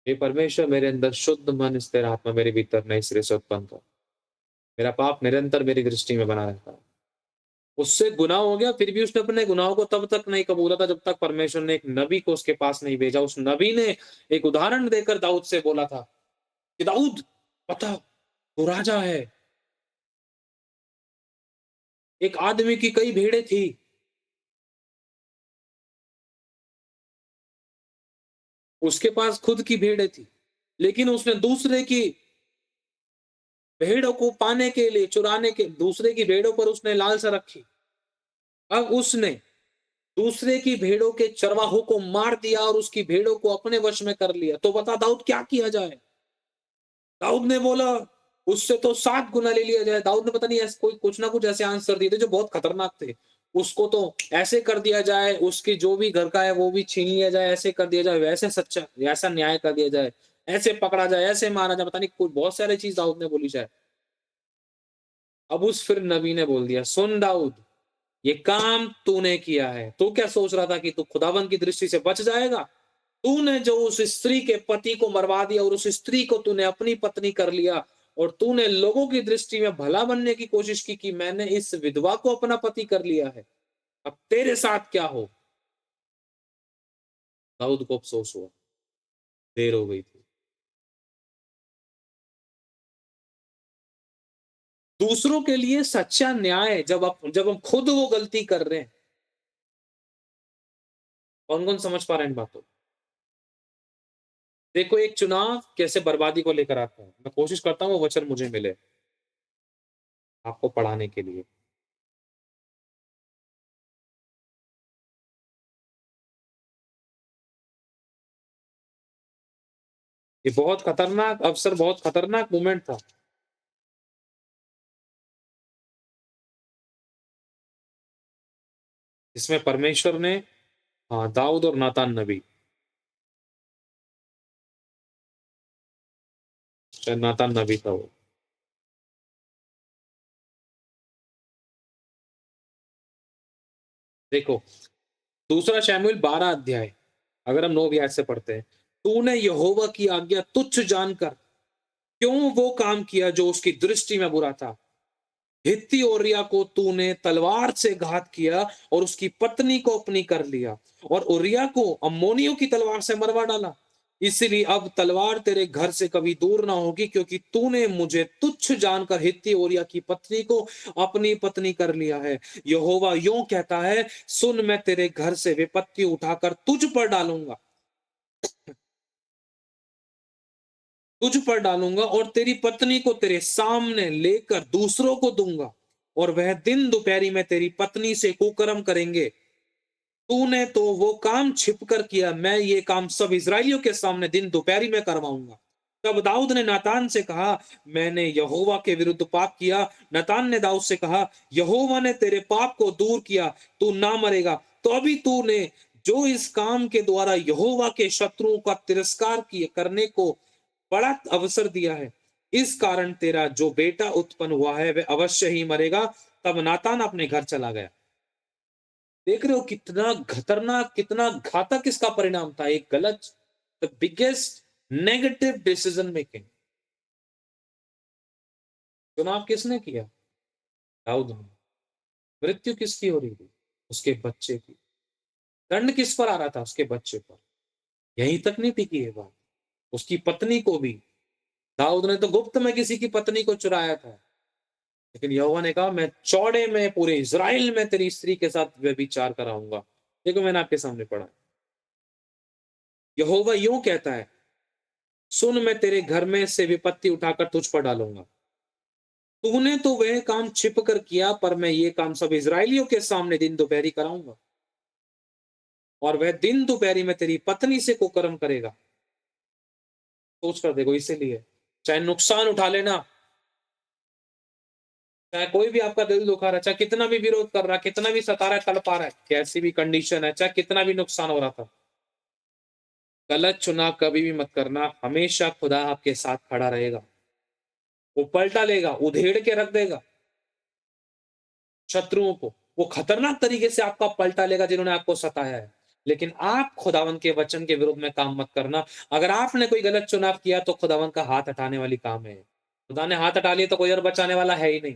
हे परमेश्वर मेरे अंदर शुद्ध मन स्थिर आत्मा मेरे भीतर नए सिरे से उत्पन्न कर। मेरा पाप निरंतर मेरी दृष्टि में बना रहता है। उससे गुनाह हो गया, फिर भी उसने अपने गुनाहों को तब तक नहीं कबूला था जब तक परमेश्वर ने एक नबी को उसके पास नहीं भेजा। उस नबी ने एक उदाहरण देकर दाऊद से बोला था कि दाऊद, बता, तू राजा है। एक आदमी की कई भेड़ें थी, उसके पास खुद की भेड़ें थी, लेकिन उसने दूसरे की भेड़ों को पाने के लिए, चुराने के, दूसरे की भेड़ों पर उसने लालसा रखी। अब उसने दूसरे की भेड़ों के चरवाहों को मार दिया और उसकी भेड़ों को अपने वश में कर लिया। तो बता दाऊद क्या किया जाए? दाऊद ने बोला उससे तो 7 गुना ले लिया जाए। दाऊद ने पता नहीं ऐसे कोई कुछ ना कुछ ऐसे आंसर दिए थे जो बहुत खतरनाक थे। उसको तो ऐसे कर दिया जाए, उसकी जो भी घर का है वो भी छीन लिया जाए, ऐसे कर दिया जाए, वैसे सच्चा ऐसा न्याय कर दिया जाए, ऐसे पकड़ा जाए, ऐसे मारा जाए, पता नहीं कोई बहुत सारी चीज दाऊद ने बोली जाए। अब उस फिर नबी ने बोल दिया, सुन दाऊद, ये काम तूने किया है। तू क्या सोच रहा था कि तू खुदावन की दृष्टि से बच जाएगा? तूने जो उस स्त्री के पति को मरवा दिया और उस स्त्री को तूने अपनी पत्नी कर लिया, और तूने लोगों की दृष्टि में भला बनने की कोशिश की कि मैंने इस विधवा को अपना पति कर लिया है। अब तेरे साथ क्या हो? दाऊद को अफसोस हुआ, देर हो गई थी। दूसरों के लिए सच्चा न्याय जब हम खुद वो गलती कर रहे हैं, कौन कौन समझ पा रहे हैं इन बातों को? देखो एक चुनाव कैसे बर्बादी को लेकर आता है। मैं कोशिश करता हूँ वो वचन मुझे मिले आपको पढ़ाने के लिए। ये बहुत खतरनाक अवसर, बहुत खतरनाक मोमेंट था। इसमें परमेश्वर ने, हाँ, दाऊद और नातान नबी, शायद नातान नबी था वो। देखो दूसरा शमूएल 12 अध्याय, अगर हम 9 अध्याय से पढ़ते हैं, तूने यहोवा की आज्ञा तुच्छ जानकर क्यों वो काम किया जो उसकी दृष्टि में बुरा था? हित्ती ओरिया को तूने तलवार से घात किया और उसकी पत्नी को अपनी कर लिया, और ओरिया को अम्मोनियों की तलवार से मरवा डाला। इसलिए अब तलवार तेरे घर से कभी दूर ना होगी, क्योंकि तूने मुझे तुच्छ जानकर हित्ती ओरिया की पत्नी को अपनी पत्नी कर लिया है। यहोवा यूं कहता है, सुन, मैं तेरे घर से विपत्ति उठाकर तुझ पर डालूंगा और तेरी पत्नी को तेरे सामने लेकर दूसरों को दूंगा, और वह दिन दोपहरी में तेरी पत्नी से कुकर्म करेंगे। तूने तो वो काम छिपकर किया, मैं ये काम सब इस्राएलियों के सामने दिन दोपहरी में करवाऊंगा। तब दाऊद ने नातान से कहा, मैंने यहोवा के विरुद्ध पाप किया। नातान ने दाऊद से कहा, यहोवा ने तेरे पाप को दूर किया, तू ना मरेगा। तो अभी तूने जो इस काम के द्वारा यहोवा के शत्रुओं का तिरस्कार किए करने को बड़ा अवसर दिया है, इस कारण तेरा जो बेटा उत्पन्न हुआ है वह अवश्य ही मरेगा। तब नातान अपने घर चला गया। देख रहे हो कितना खतरनाक, कितना घातक इसका परिणाम था। एक गलत, the biggest negative decision making. चुनाव किसने किया? दाऊद ने। मृत्यु किसकी हो रही थी? उसके बच्चे की। दंड किस पर आ रहा था? उसके बच्चे पर। यहीं तक नहीं टिकी ये बात। उसकी पत्नी को भी। दाऊद ने तो गुप्त में किसी की पत्नी को चुराया था, लेकिन यहोवा ने कहा मैं चौड़े में पूरे इज़राइल में तेरी स्त्री के साथ व्यभिचार कराऊंगा। देखो मैंने आपके सामने पढ़ा। यहोवा यूं कहता है, सुन मैं तेरे घर में से विपत्ति उठाकर तुझ पर डालूंगा। तूने तो वह काम छिप कर किया, पर मैं ये काम सब इज़राइलियों के सामने दिन दोपहरी कराऊंगा, और वह दिन दोपहरी में तेरी पत्नी से कुकर्म करेगा। सोच कर देखो, इसीलिए चाहे नुकसान उठा लेना, चाहे कोई भी आपका दिल दुखा रहा है, चाहे कितना भी विरोध कर रहा है, कितना भी सता रहा है, तड़पा रहा है, कैसी भी कंडीशन है, चाहे कितना भी नुकसान हो रहा था, गलत चुनाव कभी भी मत करना। हमेशा खुदा आपके साथ खड़ा रहेगा। वो पलटा लेगा, उधेड़ के रख देगा शत्रुओं को। वो खतरनाक तरीके से आपका पलटा लेगा जिन्होंने आपको सताया है। लेकिन आप खुदावन के वचन के विरुद्ध में काम मत करना। अगर आपने कोई गलत चुनाव किया तो खुदावन का हाथ हटाने वाली काम है। खुदा ने हाथ हटा लिया तो कोई और बचाने वाला है ही नहीं।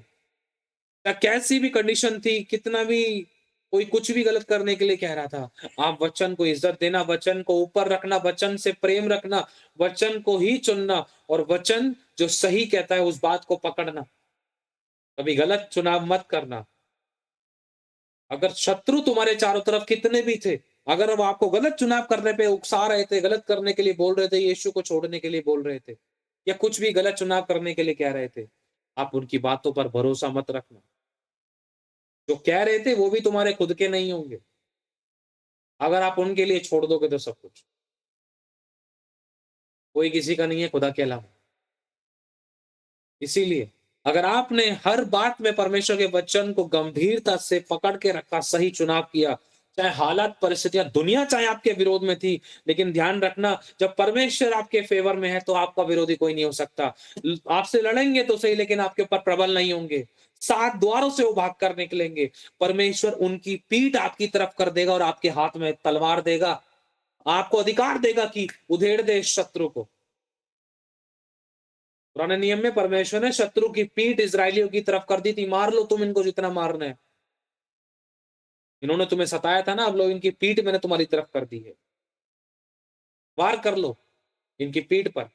या कैसी भी कंडीशन थी, कितना भी कोई कुछ भी गलत करने के लिए कह रहा था, आप वचन को इज्जत देना, वचन को ऊपर रखना, वचन से प्रेम रखना, वचन को ही चुनना, और वचन जो सही कहता है उस बात को पकड़ना। कभी गलत चुनाव मत करना। अगर शत्रु तुम्हारे चारों तरफ कितने भी थे, अगर वो आपको गलत चुनाव करने पे उकसा रहे थे, गलत करने के लिए बोल रहे थे, यीशु को छोड़ने के लिए बोल रहे थे, या कुछ भी गलत चुनाव करने के लिए कह रहे थे, आप उनकी बातों पर भरोसा मत रखना। जो कह रहे थे वो भी तुम्हारे खुद के नहीं होंगे। अगर आप उनके लिए छोड़ दोगे तो सब कुछ, कोई किसी का नहीं है खुदा के अलावा। इसीलिए अगर आपने हर बात में परमेश्वर के वचन को गंभीरता से पकड़ के रखा, सही चुनाव किया, चाहे हालात परिस्थितियां दुनिया चाहे आपके विरोध में थी, लेकिन ध्यान रखना जब परमेश्वर आपके फेवर में है तो आपका विरोधी कोई नहीं हो सकता। आपसे लड़ेंगे तो सही, लेकिन आपके ऊपर प्रबल नहीं होंगे। 7 द्वारों से वो भाग कर निकलेंगे। परमेश्वर उनकी पीठ आपकी तरफ कर देगा और आपके हाथ में तलवार देगा। आपको अधिकार देगा कि उधेड़ दे इस शत्रु को। पुराने नियम में परमेश्वर ने शत्रु की पीठ इजरायलियों की तरफ कर दी थी, मार लो तुम इनको जितना मारना है। इन्होंने तुम्हें सताया था ना, अब लो इनकी पीठ मैंने तुम्हारी तरफ कर दी है, वार कर लो इनकी पीठ पर।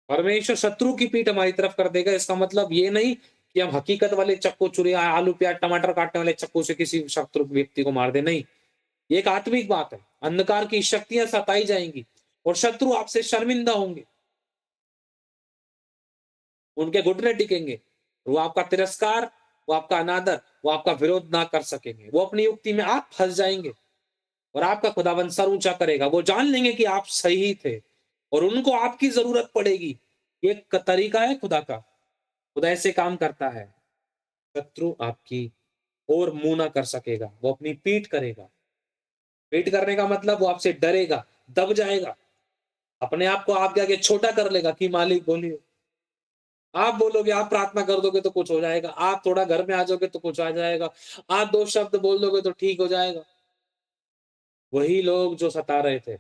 परमेश्वर शत्रु की पीठ हमारी तरफ कर देगा। इसका मतलब ये नहीं कि हम हकीकत वाले चाकू, छुरी, आलू प्याज टमाटर काटने वाले चाकू से किसी शत्रु व्यक्ति को मार दे, नहीं। ये एक आत्मिक बात है। अंधकार की शक्तियां सताई जाएंगी और शत्रु आपसे शर्मिंदा होंगे, उनके घुटने टिकेंगे, वो आपका तिरस्कार, वो आपका अनादर, वो आपका विरोध ना कर सकेंगे। वो अपनी युक्ति में आप फंस जाएंगे और आपका खुदाबंद सर ऊंचा करेगा। वो जान लेंगे कि आप सही थे और उनको आपकी जरूरत पड़ेगी। ये एक तरीका है खुदा का। खुदा ऐसे काम करता है। शत्रु आपकी और मुंह ना कर सकेगा, वो अपनी पीठ करेगा। पीठ करने का मतलब वो आपसे डरेगा, दब जाएगा, अपने आप को आपके आगे छोटा कर लेगा कि मालिक बोलिए। आप बोलोगे, आप प्रार्थना कर दोगे तो कुछ हो जाएगा, आप थोड़ा घर में आ जाओगे तो कुछ आ जाएगा, आप 2 शब्द बोल दोगे तो ठीक हो जाएगा। वही लोग जो सता रहे थे,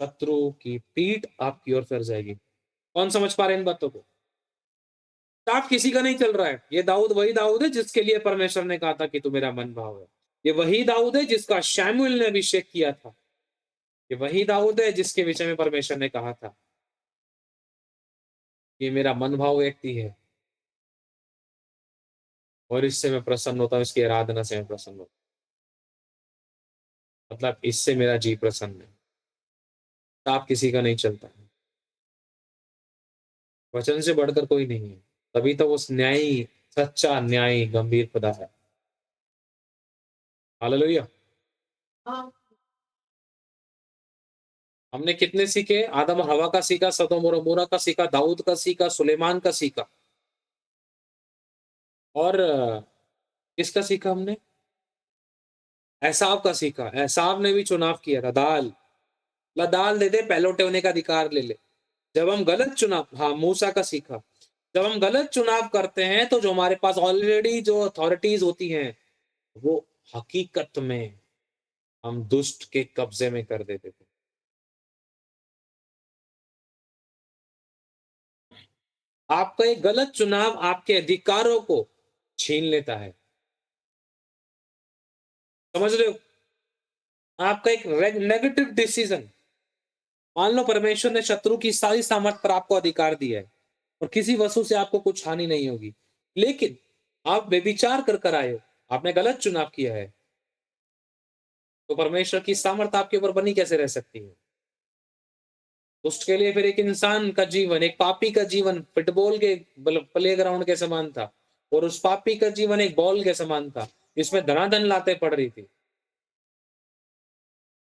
शत्रु की पीठ आपकी ओर फिर जाएगी। कौन समझ पा रहे हैं इन बातों को? साफ किसी का नहीं चल रहा है। ये दाऊद वही दाऊद है जिसके लिए परमेश्वर ने कहा था कि तू मेरा मन भाव है। ये वही दाऊद है जिसका शमूएल ने अभिषेक किया था। ये वही दाऊद है जिसके विषय में परमेश्वर ने कहा था ये मेरा मन भाव व्यक्ति है और इससे मैं प्रसन्न होता हूँ, इसकी आराधना से मैं प्रसन्न होता हूँ। मतलब इससे मेरा जी प्रसन्न है। साफ किसी का नहीं चलता है। वचन से बढ़कर कोई नहीं है। तभी तो उस न्यायी, सच्चा न्यायी, गंभीर खुदा है। हालेलुया। हमने कितने सीखे? आदम और हवा का सीखा, सदोम और अमोरा का सीखा, दाऊद का सीखा, सुलेमान का सीखा, और किसका सीखा हमने? एसाव का सीखा। एसाव ने भी चुनाव किया था। दाल ला दाल दे दे, पहलौठे होने का अधिकार ले ले। जब हम गलत चुनाव, हाँ, मूसा का सीखा। जब हम गलत चुनाव करते हैं तो जो हमारे पास ऑलरेडी जो अथॉरिटीज होती हैं, वो हकीकत में हम दुष्ट के कब्जे में कर देते थे। आपका एक गलत चुनाव आपके अधिकारों को छीन लेता है। समझ रहे हो? आपका एक नेगेटिव डिसीजन, मान लो परमेश्वर ने शत्रु की सारी सामर्थ पर आपको अधिकार दिया है और किसी वस्तु से आपको कुछ हानि नहीं होगी, लेकिन आप व्यभिचार कर आए हो, आपने गलत चुनाव किया है, तो परमेश्वर की सामर्थ आपके ऊपर बनी कैसे रह सकती है? उसके लिए फिर एक इंसान का जीवन, एक पापी का जीवन फुटबॉल के प्लेग्राउंड के समान था और उस पापी का जीवन एक बॉल के समान था, इसमें धनाधन लातें पड़ रही थी।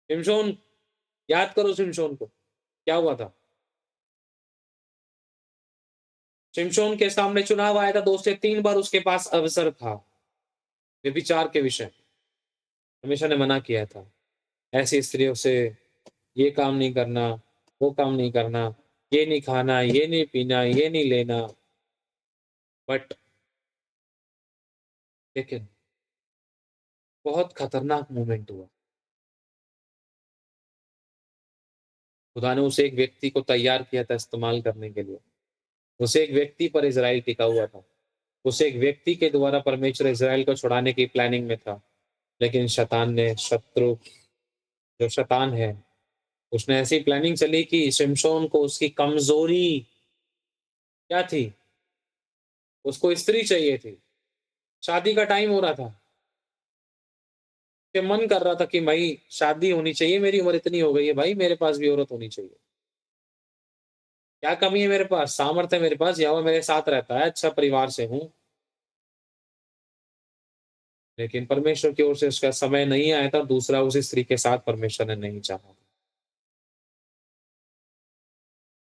शिमशोन, याद करो शिमशोन को, क्या हुआ था? शिमशोन के सामने चुनाव आया था, 2 से 3 बार उसके पास अवसर था। व्यभिचार के विषय हमेशा ने मना किया था। ऐसी स्त्रियों से ये काम नहीं करना, वो काम नहीं करना, ये नहीं खाना, ये नहीं पीना, ये नहीं लेना। बट लेकिन बहुत खतरनाक मोमेंट हुआ। खुदा ने उस एक व्यक्ति को तैयार किया था इस्तेमाल करने के लिए। उस एक व्यक्ति पर इज़राइल टिका हुआ था। उस एक व्यक्ति के द्वारा परमेश्वर इज़राइल को छुड़ाने की प्लानिंग में था। लेकिन शैतान ने, शत्रु जो शैतान है, उसने ऐसी प्लानिंग चली कि शिमशोन को उसकी कमज़ोरी क्या थी? उसको स्त्री चाहिए थी। शादी का टाइम हो रहा था। उसके मन कर रहा था कि भाई शादी होनी चाहिए, मेरी उम्र इतनी हो गई है भाई, मेरे पास भी औरत होनी चाहिए। क्या कमी है मेरे पास? सामर्थ्य है मेरे पास, यहोवा मेरे साथ रहता है, अच्छा परिवार से हूँ। लेकिन परमेश्वर की ओर से उसका समय नहीं आया था, दूसरा उस स्त्री के साथ परमेश्वर ने नहीं चाहा।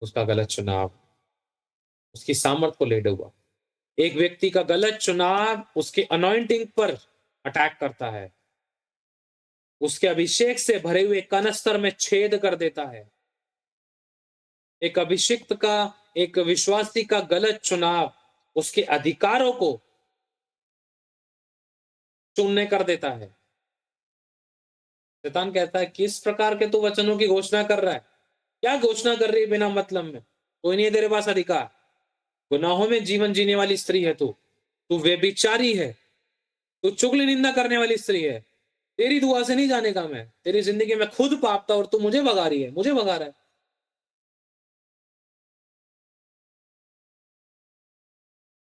उसका गलत चुनाव उसकी सामर्थ को ले डूबा। एक व्यक्ति का गलत चुनाव उसके अनॉइंटिंग पर अटैक करता है। उसके अभिषेक से भरे हुए कनस्तर में छेद कर देता है। एक अभिषिक्त का, एक विश्वासी का गलत चुनाव उसके अधिकारों को शून्य कर देता है। शैतान कहता है, किस प्रकार के तू वचनों की घोषणा कर रहा है? क्या घोषणा कर रही है बिना मतलब में? कोई नहीं है तेरे पास अधिकार। गुनाहों में जीवन जीने वाली स्त्री है तू। तू व्यभिचारी है। तू चुगली निंदा करने वाली स्त्री है। तेरी दुआ से नहीं जाने का मैं। तेरी जिंदगी में खुद पाप था और तू मुझे भगा रही है, मुझे भगा रहा है।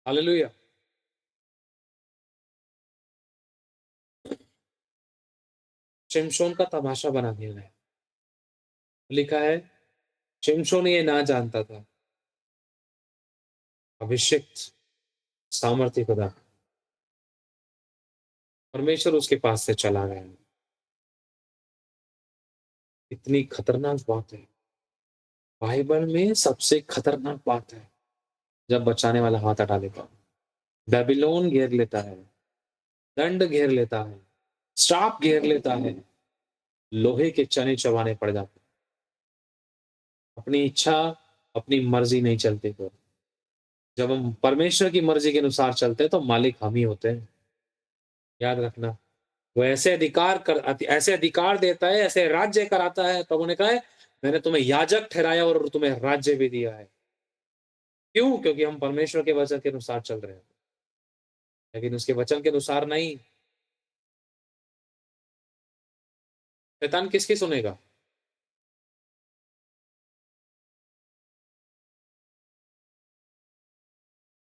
हालेलुया। शिमशोन का तमाशा बना दिया गया। लिखा है, शिमशोन ये ना जानता था, अभिषिक्त सामर्थ्य खुदा परमेश्वर उसके पास से चला गया। इतनी खतरनाक बात है। बाइबल में सबसे खतरनाक बात है जब बचाने वाला हाथ हटा लेता है। बेबीलोन घेर लेता है, दंड घेर लेता है, श्राप घेर लेता है, लोहे के चने चबाने पड़ जाते हैं। अपनी इच्छा, अपनी मर्जी नहीं चलती फिर। जब हम परमेश्वर की मर्जी के अनुसार चलते हैं तो मालिक हम ही होते हैं। याद रखना। वो ऐसे अधिकार देता है, ऐसे राज्य कराता है। प्रभु ने कहा है, मैंने तुम्हें याजक ठहराया और तुम्हें राज्य भी दिया है। क्यों? क्योंकि हम परमेश्वर के वचन के अनुसार चल रहे हैं। लेकिन उसके वचन के अनुसार नहीं। शैतान किसकी सुनेगा?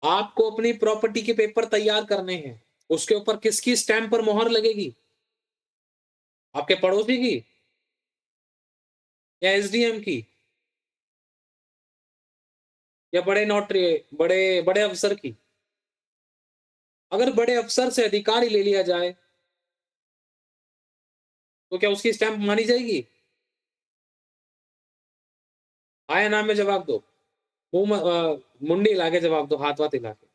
आपको अपनी प्रॉपर्टी के पेपर तैयार करने हैं। उसके ऊपर किसकी स्टैंप पर मोहर लगेगी? आपके पड़ोसी की या एसडीएम की या बड़े नोटरी, बड़े बड़े अफसर की? अगर बड़े अफसर से अधिकार ही ले लिया जाए तो क्या उसकी स्टैंप मानी जाएगी? हाँ या ना में जवाब दो। मुंडी हिला के जवाब दो, हाथ वाथ हिला के।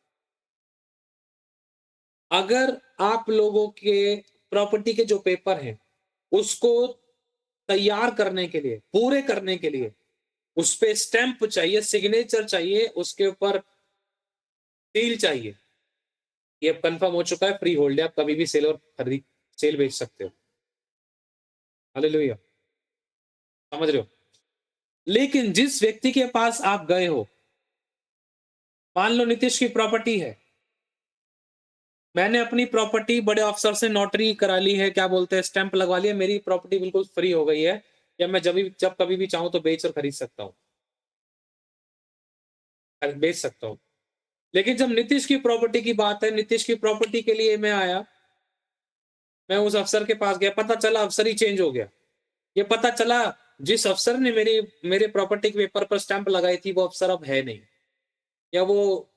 अगर आप लोगों के प्रॉपर्टी के जो पेपर हैं उसको तैयार करने के लिए, पूरे करने के लिए उस पे स्टैंप चाहिए, सिग्नेचर चाहिए, उसके ऊपर सील चाहिए। ये अब कंफर्म हो चुका है, फ्री होल्ड है, आप कभी भी सेल और खरीद सेल बेच सकते हो। हालेलुया। समझ रहे हो? लेकिन जिस व्यक्ति के पास आप गए हो, मान लो नीतीश की प्रॉपर्टी है, मैंने अपनी प्रॉपर्टी बड़े अफसर से नोटरी करा ली है, क्या बोलते हैं, स्टैंप लगवा लिया, मेरी प्रॉपर्टी बिल्कुल फ्री हो गई है, या मैं जब कभी भी चाहूँ तो बेच और खरीद सकता हूँ, बेच सकता हूँ। लेकिन जब नीतीश की प्रॉपर्टी की बात है, नीतीश की प्रॉपर्टी के लिए मैं आया, मैं उस अफसर के पास गया, पता चला अफसर ही चेंज हो गया। ये पता चला जिस अफसर ने मेरे प्रॉपर्टी के पेपर पर स्टैंप लगाई थी, वो अफसर अब है नहीं, या वो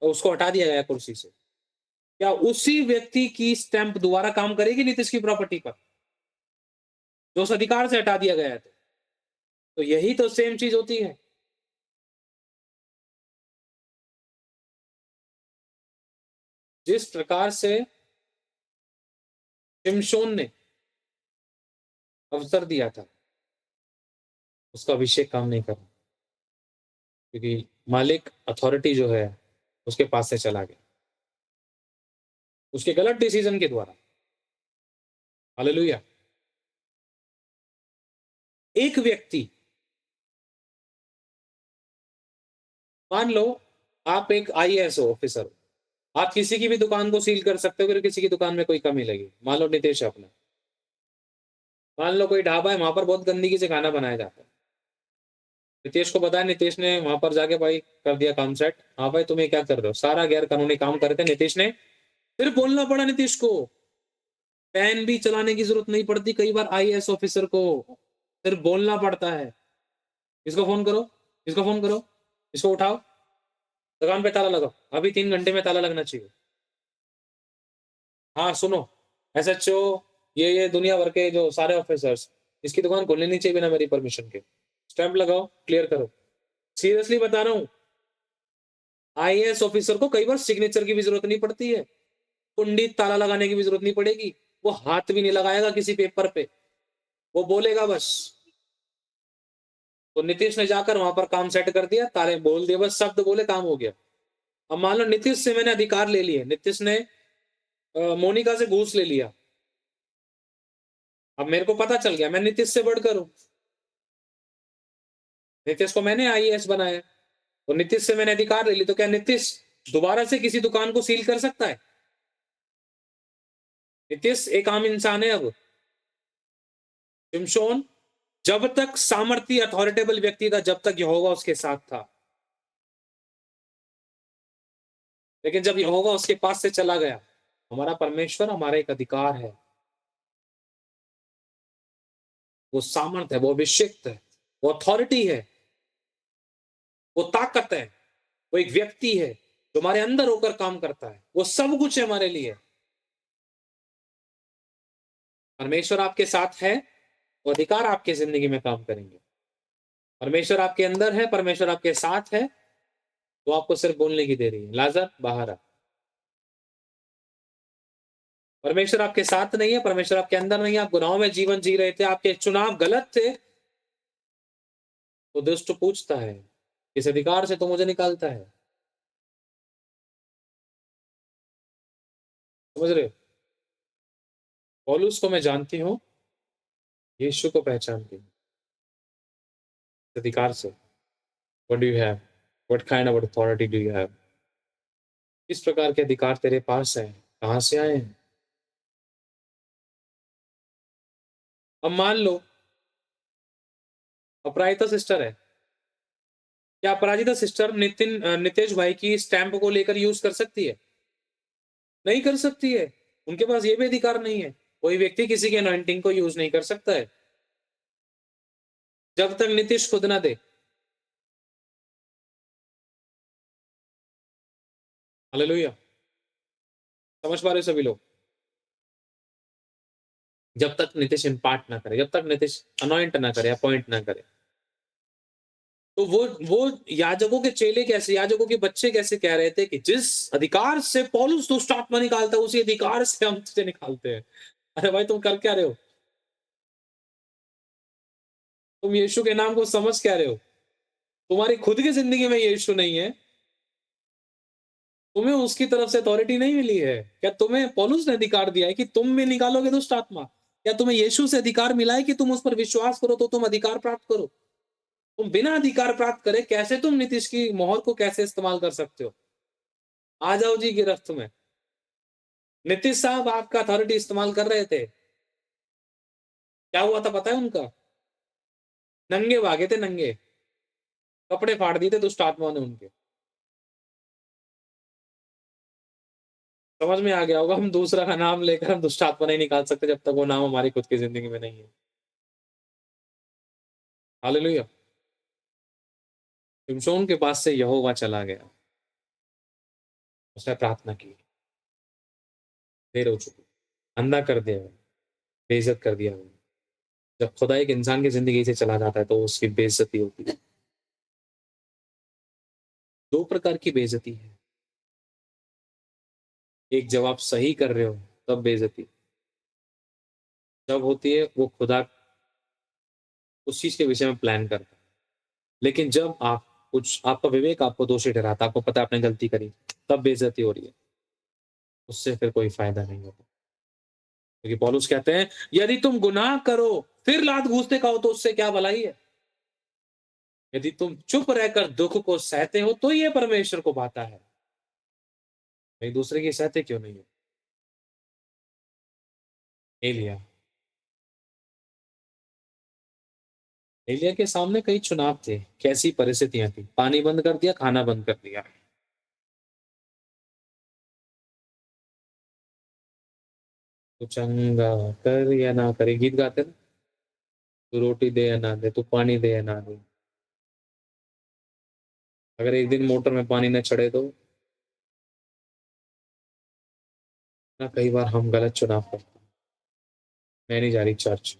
उसको हटा दिया गया कुर्सी से। क्या उसी व्यक्ति की स्टैंप दोबारा काम करेगी नीतीश की प्रॉपर्टी पर, जो उस अधिकार से हटा दिया गया है? तो यही तो सेम चीज होती है। जिस प्रकार से शिमशोन ने अवसर दिया था, उसका अभिषेक काम नहीं कर रहा, क्योंकि मालिक अथॉरिटी जो है उसके पास से चला गया, उसके गलत डिसीजन के द्वारा। हालेलुया। एक व्यक्ति, मान लो आप एक आईएएस हो, ऑफिसर हो, आप किसी की भी दुकान को सील कर सकते हो अगर किसी की दुकान में कोई कमी लगी। मान लो नितेश है अपना, मान लो कोई ढाबा है, वहां पर बहुत गंदगी से खाना बनाया जाता है, नितेश को बताया, नितेश ने वहां पर जाके भाई कर दिया काम सेट। हाँ भाई तुम्हें क्या कर रहे हो, सारा गैर कानूनी काम करके नितेश ने, फिर बोलना पड़ा नितीश को, पेन भी चलाने की जरूरत नहीं पड़ती कई बार आईएएस ऑफिसर को, सिर्फ बोलना पड़ता है, इसको फोन करो, इसको फोन करो, इसको उठाओ, दुकान पे ताला लगाओ, अभी 3 घंटे में ताला लगना चाहिए। हाँ सुनो, एसएचओ, ये दुनिया भर के जो सारे ऑफिसर्स, इसकी दुकान खोलनी नहीं चाहिए बिना मेरी परमिशन के, स्टैंप लगाओ, क्लियर करो। सीरियसली बता रहा हूँ, आईएएस ऑफिसर को कई बार सिग्नेचर की भी जरूरत नहीं पड़ती है, कुंडी ताला लगाने की भी जरूरत नहीं पड़ेगी, वो हाथ भी नहीं लगाएगा किसी पेपर पे, वो बोलेगा बस। तो नीतीश ने जाकर वहां पर काम सेट कर दिया, ताले बोल दिए, बस शब्द बोले, काम हो गया। अब मान लो नीतीश से मैंने अधिकार ले लिए, नीतीश ने मोनिका से घूस ले लिया, अब मेरे को पता चल गया मैं नीतीश से बढ़कर हूं, नीतीश को मैंने आईएएस बनाया, तो नीतीश से मैंने अधिकार ले ली, तो क्या नीतीश दोबारा से किसी दुकान को सील कर सकता है? नीतीश एक आम इंसान है। अब शिमशोन जब तक सामर्थ्य अथॉरिटेबल व्यक्ति था, जब तक यहोवा उसके साथ था, लेकिन जब यहोवा उसके पास से चला गया, हमारा परमेश्वर हमारा एक अधिकार है, वो सामर्थ है, वो अभिषेक्त है, वो अथॉरिटी है, वो ताकत है, वो एक व्यक्ति है जो हमारे अंदर होकर काम करता है, वो सब कुछ है हमारे लिए। परमेश्वर आपके साथ है, वो अधिकार आपके जिंदगी में काम करेंगे। परमेश्वर आपके अंदर है, परमेश्वर आपके साथ है, तो आपको सिर्फ बोलने की देरी है, लाजर बाहर आ। परमेश्वर आपके साथ नहीं है, परमेश्वर आपके अंदर नहीं है, आप गुनाहों में जीवन जी रहे थे, आपके चुनाव गलत थे, तो दुष्ट पूछता है, इस अधिकार से तो मुझे निकालता है। समझ रहे हो? पौलुस को मैं जानती हूँ, यीशु को पहचानती हूँ, इस अधिकार से। What do you have, what kind of authority do you have? किस प्रकार के अधिकार तेरे पास है, कहां से आए हैं? अब मान लो अपराजिता सिस्टर है, क्या अपराजिता सिस्टर नितेश भाई की स्टैंप को लेकर यूज कर सकती है? नहीं कर सकती है, उनके पास ये भी अधिकार नहीं है। कोई व्यक्ति किसी के अनॉइंटिंग को यूज नहीं कर सकता है जब तक नीतीश खुद ना दे। हालेलुया। समझ पा रहे हो सभी लोग? जब तक नीतीश इम्पार्ट ना करे, जब तक नीतीश अनॉइंट ना करे, अपॉइंट ना करे, तो वो याजकों के चेले कैसे, याजकों के बच्चे कैसे कह रहे थे कि जिस अधिकार से पौलुस दुष्ट आत्मा निकालता है, उसी अधिकार से हम तुझे निकालते हैं। अरे भाई तुम कर क्या रहे हो? तुम यीशु के नाम को समझ क्या रहे हो? तुम्हारी खुद की जिंदगी में यीशु नहीं है, तुम्हें उसकी तरफ से अथॉरिटी नहीं मिली है। क्या तुम्हें पौलुस ने अधिकार दिया है कि तुम भी निकालोगे दुष्ट आत्मा? क्या तुम्हें यीशु से अधिकार मिला है कि तुम उस पर विश्वास करो तो तुम अधिकार प्राप्त करो? तुम बिना अधिकार प्राप्त करे कैसे तुम नीतीश की मोहर को कैसे इस्तेमाल कर सकते हो? आ जाओ जी गिरफ्त में। नीतीश साहब आपका अथॉरिटी इस्तेमाल कर रहे थे, क्या हुआ था पता है उनका? नंगे भागे थे, नंगे, कपड़े फाड़ दिए थे दुष्ट आत्माओं ने उनके। समझ में आ गया होगा, हम दूसरा का नाम लेकर हम दुष्ट आत्मा नहीं निकाल सकते जब तक वो नाम हमारी खुद की जिंदगी में नहीं है। हालेलुया। शिमशोन के पास से यहोवा चला गया, उसने प्रार्थना की, देर हो चुकी, अंधा कर दिया, बेइज्जत कर दिया। जब खुदा एक इंसान की जिंदगी से चला जाता है तो उसकी बेइज्जती होती है। दो प्रकार की बेइज्जती है, एक जब आप सही कर रहे हो तब बेइज्जती जब होती है, वो खुदा उस चीज के विषय में प्लान करता है। लेकिन जब आप कुछ, आपका विवेक आपको दोषी ठहराता, आपको पता है आपने गलती करी, तब बेइज्जती हो रही है, उससे फिर कोई फायदा नहीं होता। क्योंकि पौलुस कहते हैं, यदि तुम गुनाह करो फिर लात घूंसते कहो तो उससे क्या भलाई है? यदि तुम चुप रहकर दुख को सहते हो तो ये परमेश्वर को भाता है। एक दूसरे की सहते क्यों नहीं हो? एलिया, एलिया के सामने कई चुनाव थे, कैसी परिस्थितियां थी, पानी बंद कर दिया, खाना बंद कर दिया। तू चंगा कर या ना करे, गीत गाते ना, तू रोटी दे या ना दे, तू पानी दे या ना दे, अगर एक दिन मोटर में पानी न चढ़े तो ना, कई बार हम गलत चुनाव करते हैं। मैं नहीं जा रही चर्च,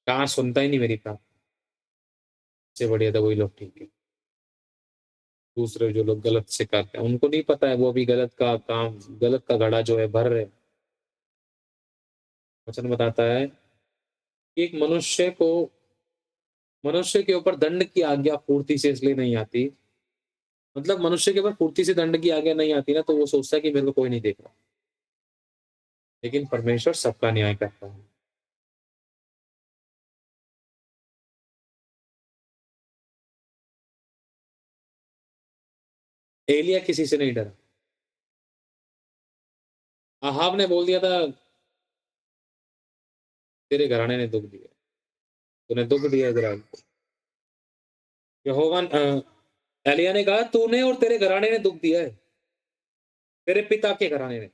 कहाँ सुनता ही नहीं मेरी बात, इससे बढ़िया था वही लोग ठीक है। दूसरे जो लोग गलत से करते हैं उनको नहीं पता है, वो अभी गलत का काम, गलत का घड़ा जो है भर रहे हैं। वचन बताता है कि एक मनुष्य के ऊपर दंड की आज्ञा पूर्ति से इसलिए नहीं आती, मतलब मनुष्य के ऊपर पूर्ति से दंड की आज्ञा नहीं आती ना, तो वो सोचता है कि मेरे को कोई नहीं देख रहा। लेकिन परमेश्वर सबका न्याय करता है। एलिया किसी से नहीं डरा। अहाब ने बोल दिया था, तेरे घराने ने दुख दिया, तूने दुख दिया इजराइल को। यहोवा एलिया ने कहा, तूने और तेरे घराने ने दुख दिया है, तेरे पिता के घराने ने।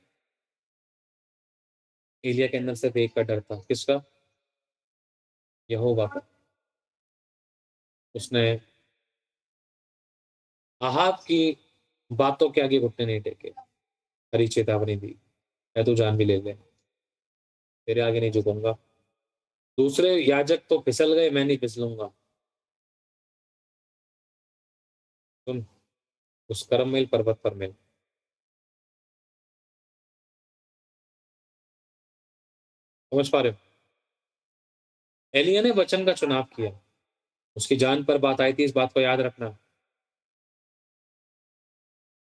एलिया के अंदर सिर्फ एक का डर था, किसका? यहोवा का। उसने अहाब की बातों के आगे घुटने नहीं टेके, हरी चेतावनी दी, मैं तू जान भी ले ले, तेरे आगे नहीं झुकूंगा। दूसरे याजक तो फिसल गए, मैं नहीं फिसलूंगा। सुन, उस कर्ममेल पर्वत पर मिल। समझ पा रहे हो? एलिया ने वचन का चुनाव किया, उसकी जान पर बात आई थी, इस बात को याद रखना।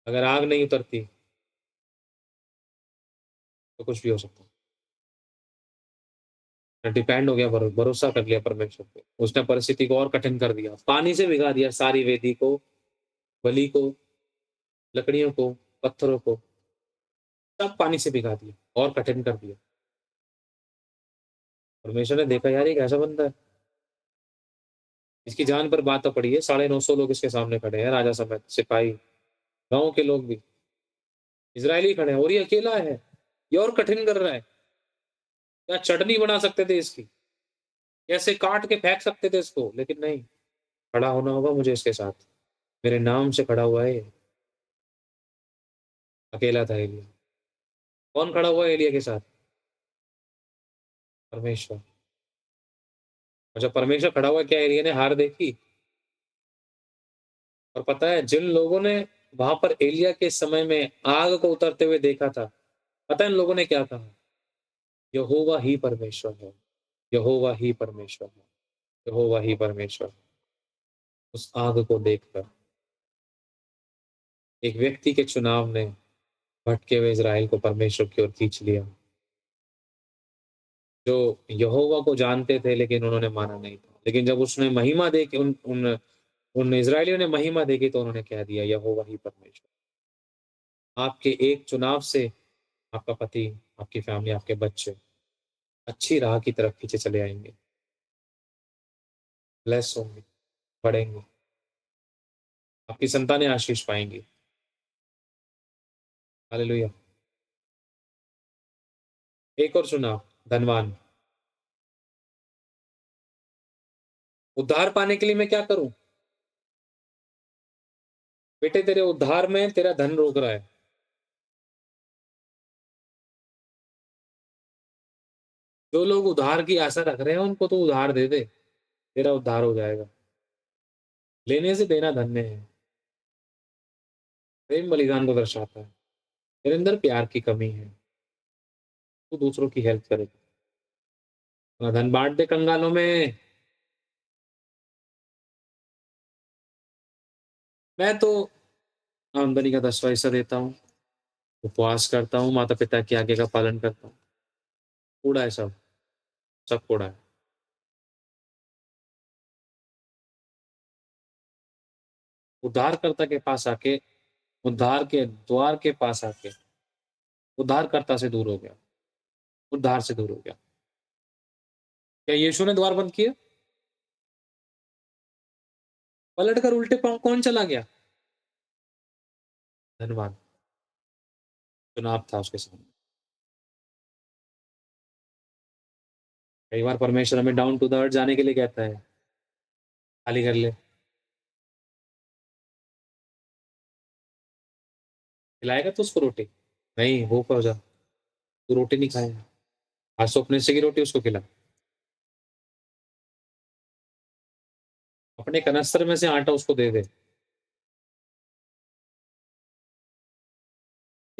अगर आग नहीं उतरती तो कुछ भी हो सकता है। डिपेंड हो गया, भरोसा कर लिया परमेश्वर पे, उसने परिस्थिति को और कठिन कर दिया, पानी से भिगा दिया सारी वेदी को, बलि को, लकड़ियों को, पत्थरों को, सब पानी से भिगा दिया और कठिन कर दिया। परमेश्वर ने देखा, यार ये कैसा बंदा है, इसकी जान पर बात तो पड़ी है, 950 लोग इसके सामने खड़े हैं, राजा समेत, सिपाही, गांव के लोग भी, इजरायली खड़े हैं, और ये अकेला है, ये और कठिन कर रहा है। क्या चटनी बना सकते थे इसकी, कैसे काट के फेंक सकते थे इसको, लेकिन नहीं, खड़ा होना होगा मुझे इसके साथ, मेरे नाम से खड़ा हुआ है ये। अकेला था एलिया। कौन खड़ा हुआ है एलिया के साथ? परमेश्वर। और जब परमेश्वर खड़ा हुआ, क्या एलिया ने हार देखी? और पता है, जिन लोगों ने वहां पर एलिया के समय में आग को उतरते हुए देखा था, पता है इन लोगों ने क्या कहा? यहोवा ही परमेश्वर है, यहोवा ही परमेश्वर है, यहोवा ही परमेश्वर है। उस आग को देखकर एक व्यक्ति के चुनाव ने भटके हुए इज़राइल को परमेश्वर की ओर खींच लिया, जो यहोवा को जानते थे लेकिन उन्होंने माना नहीं था। लेकिन जब उसने महिमा देखी, उन उन उन इज़राइलियों ने महिमा देखी, तो उन्होंने कह दिया, यहोवा ही परमेश्वर। आपके एक चुनाव से आपका पति, आपकी फैमिली, आपके बच्चे अच्छी राह की तरफ खींचे चले आएँगे, ब्लेस होंगे, बढ़ेंगे, आपकी संतानें आशीष पाएँगी। हालेलुया! एक और सुना, धनवान, उद्धार पाने के लिए मैं क्या करूँ? बेटे तेरे उद्धार में तेरा धन रोक रहा है। जो लोग उधार की आशा रख रहे हैं उनको तू उधार दे दे, तेरा उद्धार हो जाएगा। लेने से देना धन्य है। प्रेम बलिदान को दर्शाता है। तेरे अंदर प्यार की कमी है, तू दूसरों की हेल्प करे। अपना धन बाँट दे कंगालों में। मैं तो आमदनी का 10वाँ हिस्सा देता हूँ, उपवास करता हूँ, माता-पिता की आज्ञा का पालन करता हूँ। कूड़ा है सब, सब कूड़ा है। उद्धारकर्ता के पास आके, उद्धार के द्वार के पास आके, उद्धारकर्ता से दूर हो गया, उद्धार से दूर हो गया। क्या यीशु ने द्वार बंद किए? पलटकर उल्टे पाँव कौन चला गया? धनवान, चुनाव था उसके सामने। कई बार परमेश्वर हमें डाउन टू द अर्थ जाने के लिए कहता है, खाली कर ले। खिलाएगा तो उसको रोटी? नहीं, भूखा हो जा, तू रोटी नहीं खाएगा। आज तो अपने हिस्से की रोटी उसको खिला। अपने कनस्तर में से आटा उसको दे दे।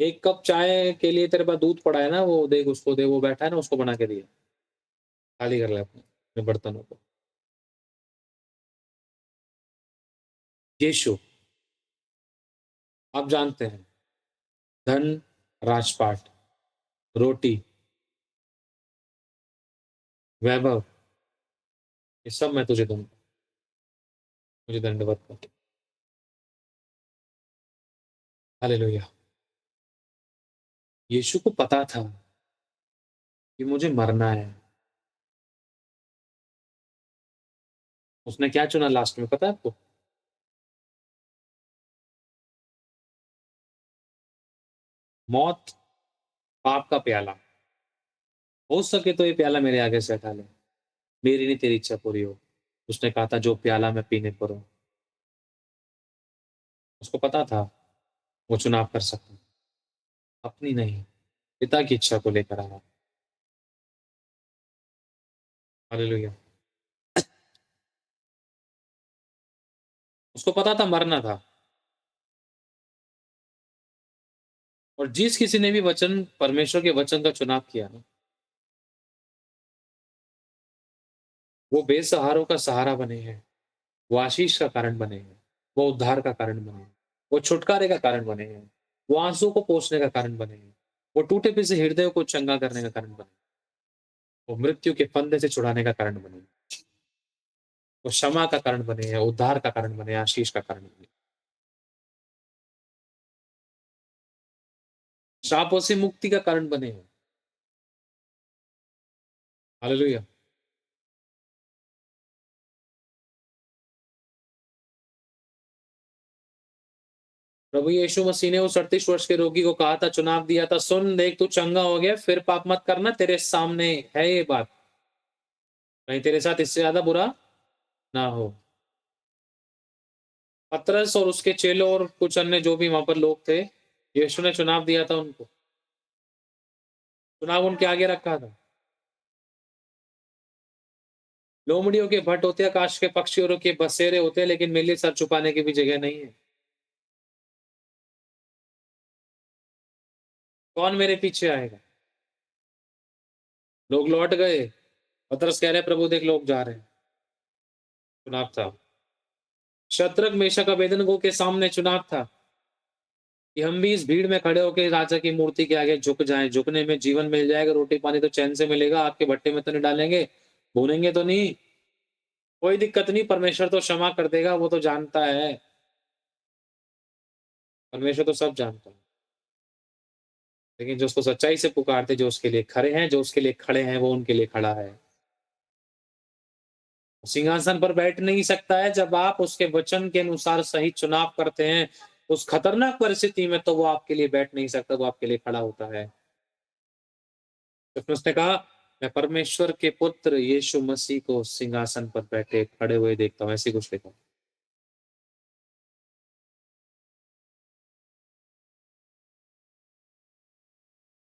1 कप चाय के लिए तेरे पास दूध पड़ा है ना, वो देख उसको दे, वो बैठा है ना, उसको बना के दिया। खाली कर ले अपने बर्तनों को। यीशु, आप जानते हैं, धन, राजपाट, रोटी, वैभव, ये सब मैं तुझे दूँगा। मुझे दंडवत कर। हालेलुया! यीशु को पता था कि मुझे मरना है। उसने क्या चुना लास्ट में पता है आपको? मौत, पाप का प्याला। हो सके तो ये प्याला मेरे आगे से हटा ले। मेरी नहीं तेरी इच्छा पूरी हो। उसने कहा था जो प्याला मैं पीने पर हूँ। उसको पता था वो चुनाव कर सकता है। अपनी नहीं, पिता की इच्छा को लेकर आया। हालेलुया! उसको पता था मरना था। और जिस किसी ने भी वचन परमेश्वर के वचन का चुनाव किया ना, वो बेसहारों का सहारा बने हैं, वो आशीष का कारण बने हैं, वो उद्धार का कारण बने हैं, वो छुटकारे का कारण बने हैं, वो आँसू को पोंछने का कारण बने हैं, वो टूटे-पिसे हृदयों को चंगा करने का कारण बने, वो मृत्यु के फंदे से छुड़ाने का कारण बने, वो क्षमा का कारण बने हैं, उद्धार का कारण बने, आशीष का कारण बने, शापों से मुक्ति का कारण बने हैं। हालेलुया! प्रभु यीशु मसीह ने उस 38 वर्ष के रोगी को कहा था, चुनाव दिया था, सुन देख तू चंगा हो गया, फिर पाप मत करना, तेरे सामने है ये बात। कहीं तेरे साथ इससे ज़्यादा बुरा ना हो। पतरस और उसके चेलों और कुछ अन्य जो भी वहाँ पर लोग थे, यीशु ने चुनाव दिया था उनको। चुनाव उनके आगे रखा था। लोमड़ियों के भट्ट होते हैं, आकाश के पक्षियों के बसेरे होते हैं, लेकिन मेरे लिए सर छुपाने की भी जगह नहीं है। कौन मेरे पीछे आएगा? लोग लौट गए। पतरस कह रहे हैं, प्रभु देख लोग जा रहे हैं। चुनाव था। शत्रक, मेशक, अबेदनगो के सामने चुनाव था कि हम भी इस भीड़ में खड़े होकर राजा की मूर्ति के आगे झुक जाएं। झुकने में जीवन मिल जाएगा, रोटी पानी तो चैन से मिलेगा, आपके भट्टे में तो नहीं डालेंगे, भूनेंगे तो नहीं, कोई दिक्कत नहीं, परमेश्वर तो क्षमा कर देगा, वो तो जानता है। परमेश्वर तो सब जानता है। लेकिन जो उसको सच्चाई से पुकारते, जो उसके लिए खड़े हैं, जो उसके लिए खड़े हैं, वो उनके लिए खड़ा है। सिंहासन पर बैठ नहीं सकता है जब आप उसके वचन के अनुसार सही चुनाव करते हैं, उस खतरनाक परिस्थिति में तो वो आपके लिए बैठ नहीं सकता, वो आपके लिए खड़ा होता है। तो फिर उसने कहा, मैं परमेश्वर के पुत्र यीशु मसीह को सिंहासन पर बैठे खड़े हुए देखता हूँ, ऐसे कुछ लिखा।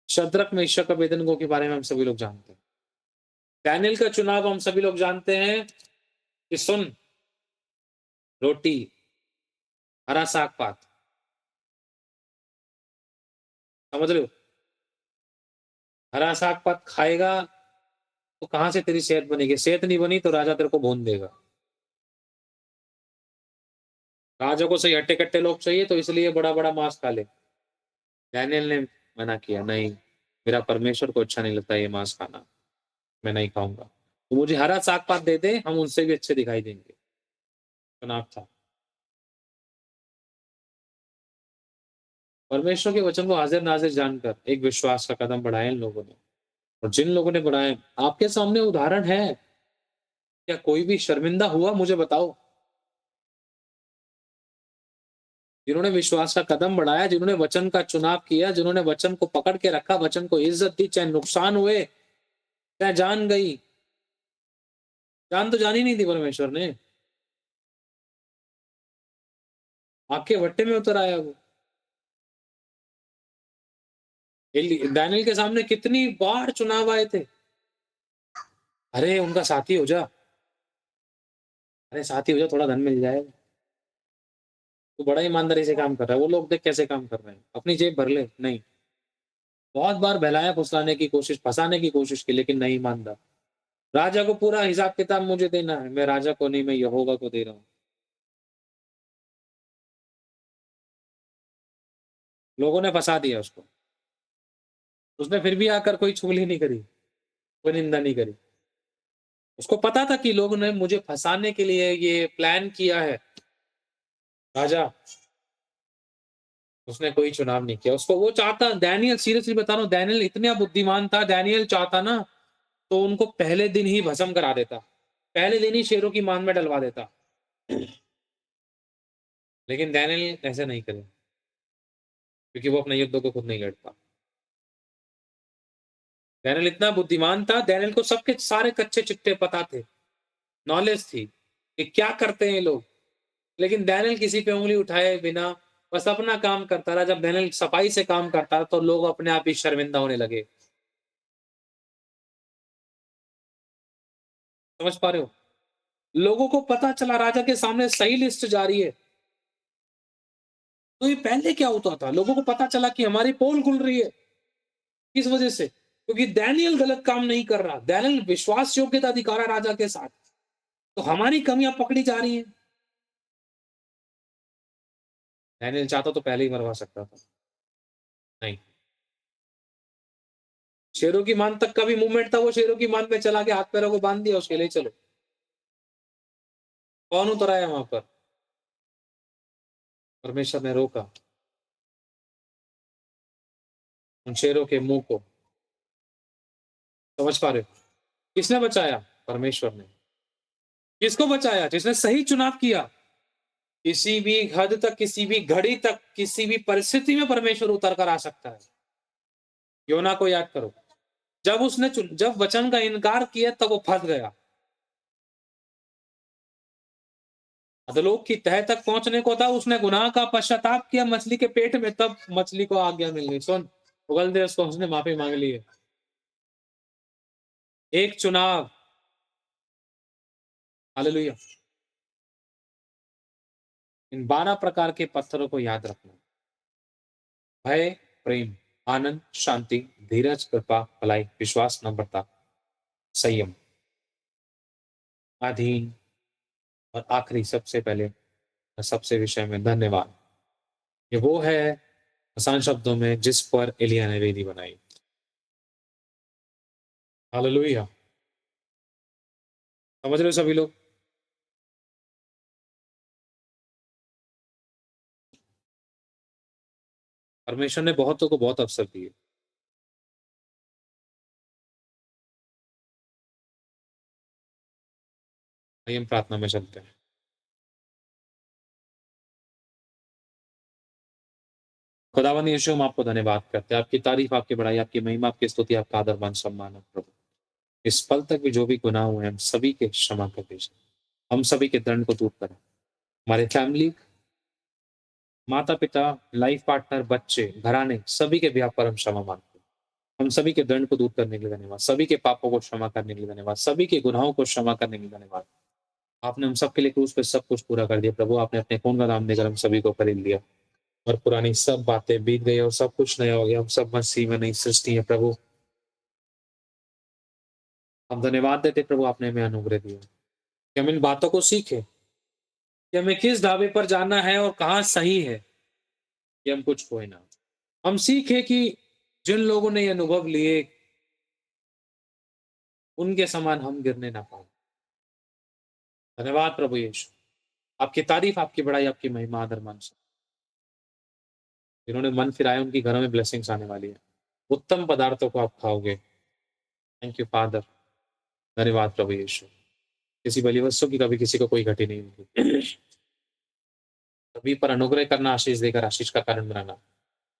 शद्रक, मेशक, अबेदनगो के बारे में हम सभी लोग जानते हैं। डैनियल का चुनाव हम सभी लोग जानते हैं कि सुन, रोटी, हरा साग पात, समझ रहे हो? हरा साग पात खाएगा तो कहां से तेरी सेहत बनेगी? सेहत नहीं बनी तो राजा तेरे को भून देगा। राजा को सही हट्टे कट्टे लोग चाहिए, तो इसलिए बड़ा बड़ा मांस खा ले। डैनियल ने मना किया, नहीं, मेरा परमेश्वर को अच्छा नहीं लगता ये मांस खाना, मैं नहीं खाऊंगा। तो मुझे हरा साग पात दे दे, हम उनसे भी अच्छे दिखाई देंगे। चुनाव था। परमेश्वर के वचन को हाजिर नाजिर जानकर एक विश्वास का कदम बढ़ाया इन लोगों ने। और जिन लोगों ने बढ़ाए, आपके सामने उदाहरण है। क्या कोई भी शर्मिंदा हुआ? मुझे बताओ। जिन्होंने विश्वास का कदम बढ़ाया, जिन्होंने वचन का चुनाव किया, जिन्होंने वचन को पकड़ के रखा, वचन को इज्जत दी, चाहे नुकसान हुए, चाहे जान गई। जान तो जानी नहीं थी परमेश्वर ने, आपके भट्टे में उतर आया वो। दानियल के सामने कितनी बार चुनाव आए थे, अरे उनका साथी हो जा, अरे साथी हो जा, थोड़ा धन मिल जाएगा। तू बड़ा ईमानदारी से काम कर रहा है, वो लोग देख कैसे काम कर रहे हैं, अपनी जेब भर ले। नहीं, बहुत बार बहलाया फुसलाने की कोशिश, फंसाने की कोशिश की, लेकिन नहीं मानता। राजा को पूरा हिसाब किताब मुझे देना है, मैं राजा को नहीं, मैं यहोवा को दे रहा हूँ। लोगों ने फंसा दिया उसको, उसने फिर भी आकर कोई चुगली नहीं करी, कोई निंदा नहीं करी। उसको पता था कि लोगों ने मुझे फंसाने के लिए ये प्लान किया है। राजा, उसने कोई चुनाव नहीं किया। उसको वो चाहता, डैनियल, सीरियसली बता रहा हूँ, डैनियल इतना बुद्धिमान था, डैनियल चाहता ना तो उनको पहले दिन ही भस्म करा देता, पहले दिन ही शेरों की मान में डलवा देता। लेकिन डैनियल ऐसे नहीं करे, क्योंकि वो अपने युद्ध को खुद नहीं लड़ता। डैनियल इतना बुद्धिमान था, डैनियल को सबके सारे कच्चे चिट्टे पता थे, नॉलेज थी कि क्या करते हैं ये लोग। लेकिन डैनियल किसी पे उंगली उठाए बिना बस अपना काम करता रहा। जब डैनियल सफाई से काम करता तो लोग अपने आप ही शर्मिंदा होने लगे। समझ पा रहे हो? लोगों को पता चला राजा के सामने सही लिस्ट जारी है। तो ये पहले क्या होता था, लोगों को पता चला कि हमारी पोल खुल रही है। किस वजह से? क्योंकि डैनियल गलत काम नहीं कर रहा, डैनियल विश्वास योग्यता दिखा रहा है राजा के साथ, तो हमारी कमियां पकड़ी जा रही हैं। डैनियल चाहता तो पहले ही मरवा सकता था, नहीं। शेरों की मान तक का भी मूवमेंट था, वो शेरों की मान में चला के हाथ पैरों को बांध दिया उसके लिए, चलो। कौन उतर आया वहां पर? परमेश्वर ने रोका उन शेरों के मुंह को। समझ पा रहे हो? किसने बचाया? परमेश्वर ने। किसको बचाया? जिसने सही चुनाव किया। किसी भी हद तक, किसी भी घड़ी तक, किसी भी परिस्थिति में परमेश्वर उतर कर आ सकता है। योना को याद करो, जब वचन का इनकार किया तब वो फंस गया। अधोलोक की तह तक पहुंचने को था, उसने गुनाह का पश्चाताप किया मछली के पेट में, तब मछली को आज्ञा मिल गई, सुन उगल दे उसको, उसने माफी मांग ली है। एक चुनाव। हालेलुया। इन 12 प्रकार के पत्थरों को याद रखना। भय, प्रेम, आनंद, शांति, धीरज, कृपा, भलाई, विश्वास, नम्रता, संयम, अधीन, और आखिरी सबसे पहले सबसे विषय में धन्यवाद। ये वो है आसान शब्दों में जिस पर एलिया ने वेदी बनाई। हालेलुया। समझ रहे हो सभी लोग? परमेश्वर ने बहुतों को बहुत अवसर दिए, आइए हम प्रार्थना में चलते हैं। खुदावन यीशु, हम आपको धन्यवाद करते हैं। आपकी तारीफ, आपकी बड़ाई, आपकी महिमा, आपकी स्तुति, आपका आदर मान सम्मान है प्रभु। इस पल तक भी जो भी गुनाह हुए हैं, हम सभी के क्षमा कर दीजिए। हम सभी के दंड को दूर करें। हमारे फैमिली, माता-पिता, लाइफ पार्टनर, बच्चे, घराने, सभी के बिहाफ पर हम क्षमा मांगते हैं। हम सभी के दंड को दूर करने के लिए धन्यवाद। सभी के पापों को क्षमा करने के लिए धन्यवाद। सभी के गुनाहों को क्षमा करने के लिए धन्यवाद। आपने हम सबके लिए क्रूस पे सब कुछ पूरा कर दिया प्रभु। आपने अपने खून का दाम देकर हम सभी को खरीद लिया और पुरानी सब बातें बीत गई और सब कुछ नया हो गया। हम सब मसीह में नई सृष्टि है प्रभु। हम धन्यवाद देते प्रभु, आपने हमें अनुग्रह दिया कि हम इन बातों को सीखें कि हमें किस ढाबे पर जाना है और कहाँ सही है, कि हम कुछ खोए ना। हम सीखें कि जिन लोगों ने ये अनुभव लिए, उनके समान हम गिरने ना पाए। धन्यवाद प्रभु यीशु। आपकी तारीफ, आपकी बड़ाई, आपकी महिमा, आदर मान सब। जिन्होंने मन फिराया, उनकी घरों में ब्लेसिंग्स आने वाली है। उत्तम पदार्थों को आप खाओगे। Thank you father. धन्यवाद प्रभु यीशु। किसी बलि वस्तु की कभी किसी को कोई घटी नहीं होगी। सभी पर अनुग्रह करना, आशीष देकर आशीष का कारण बनाना,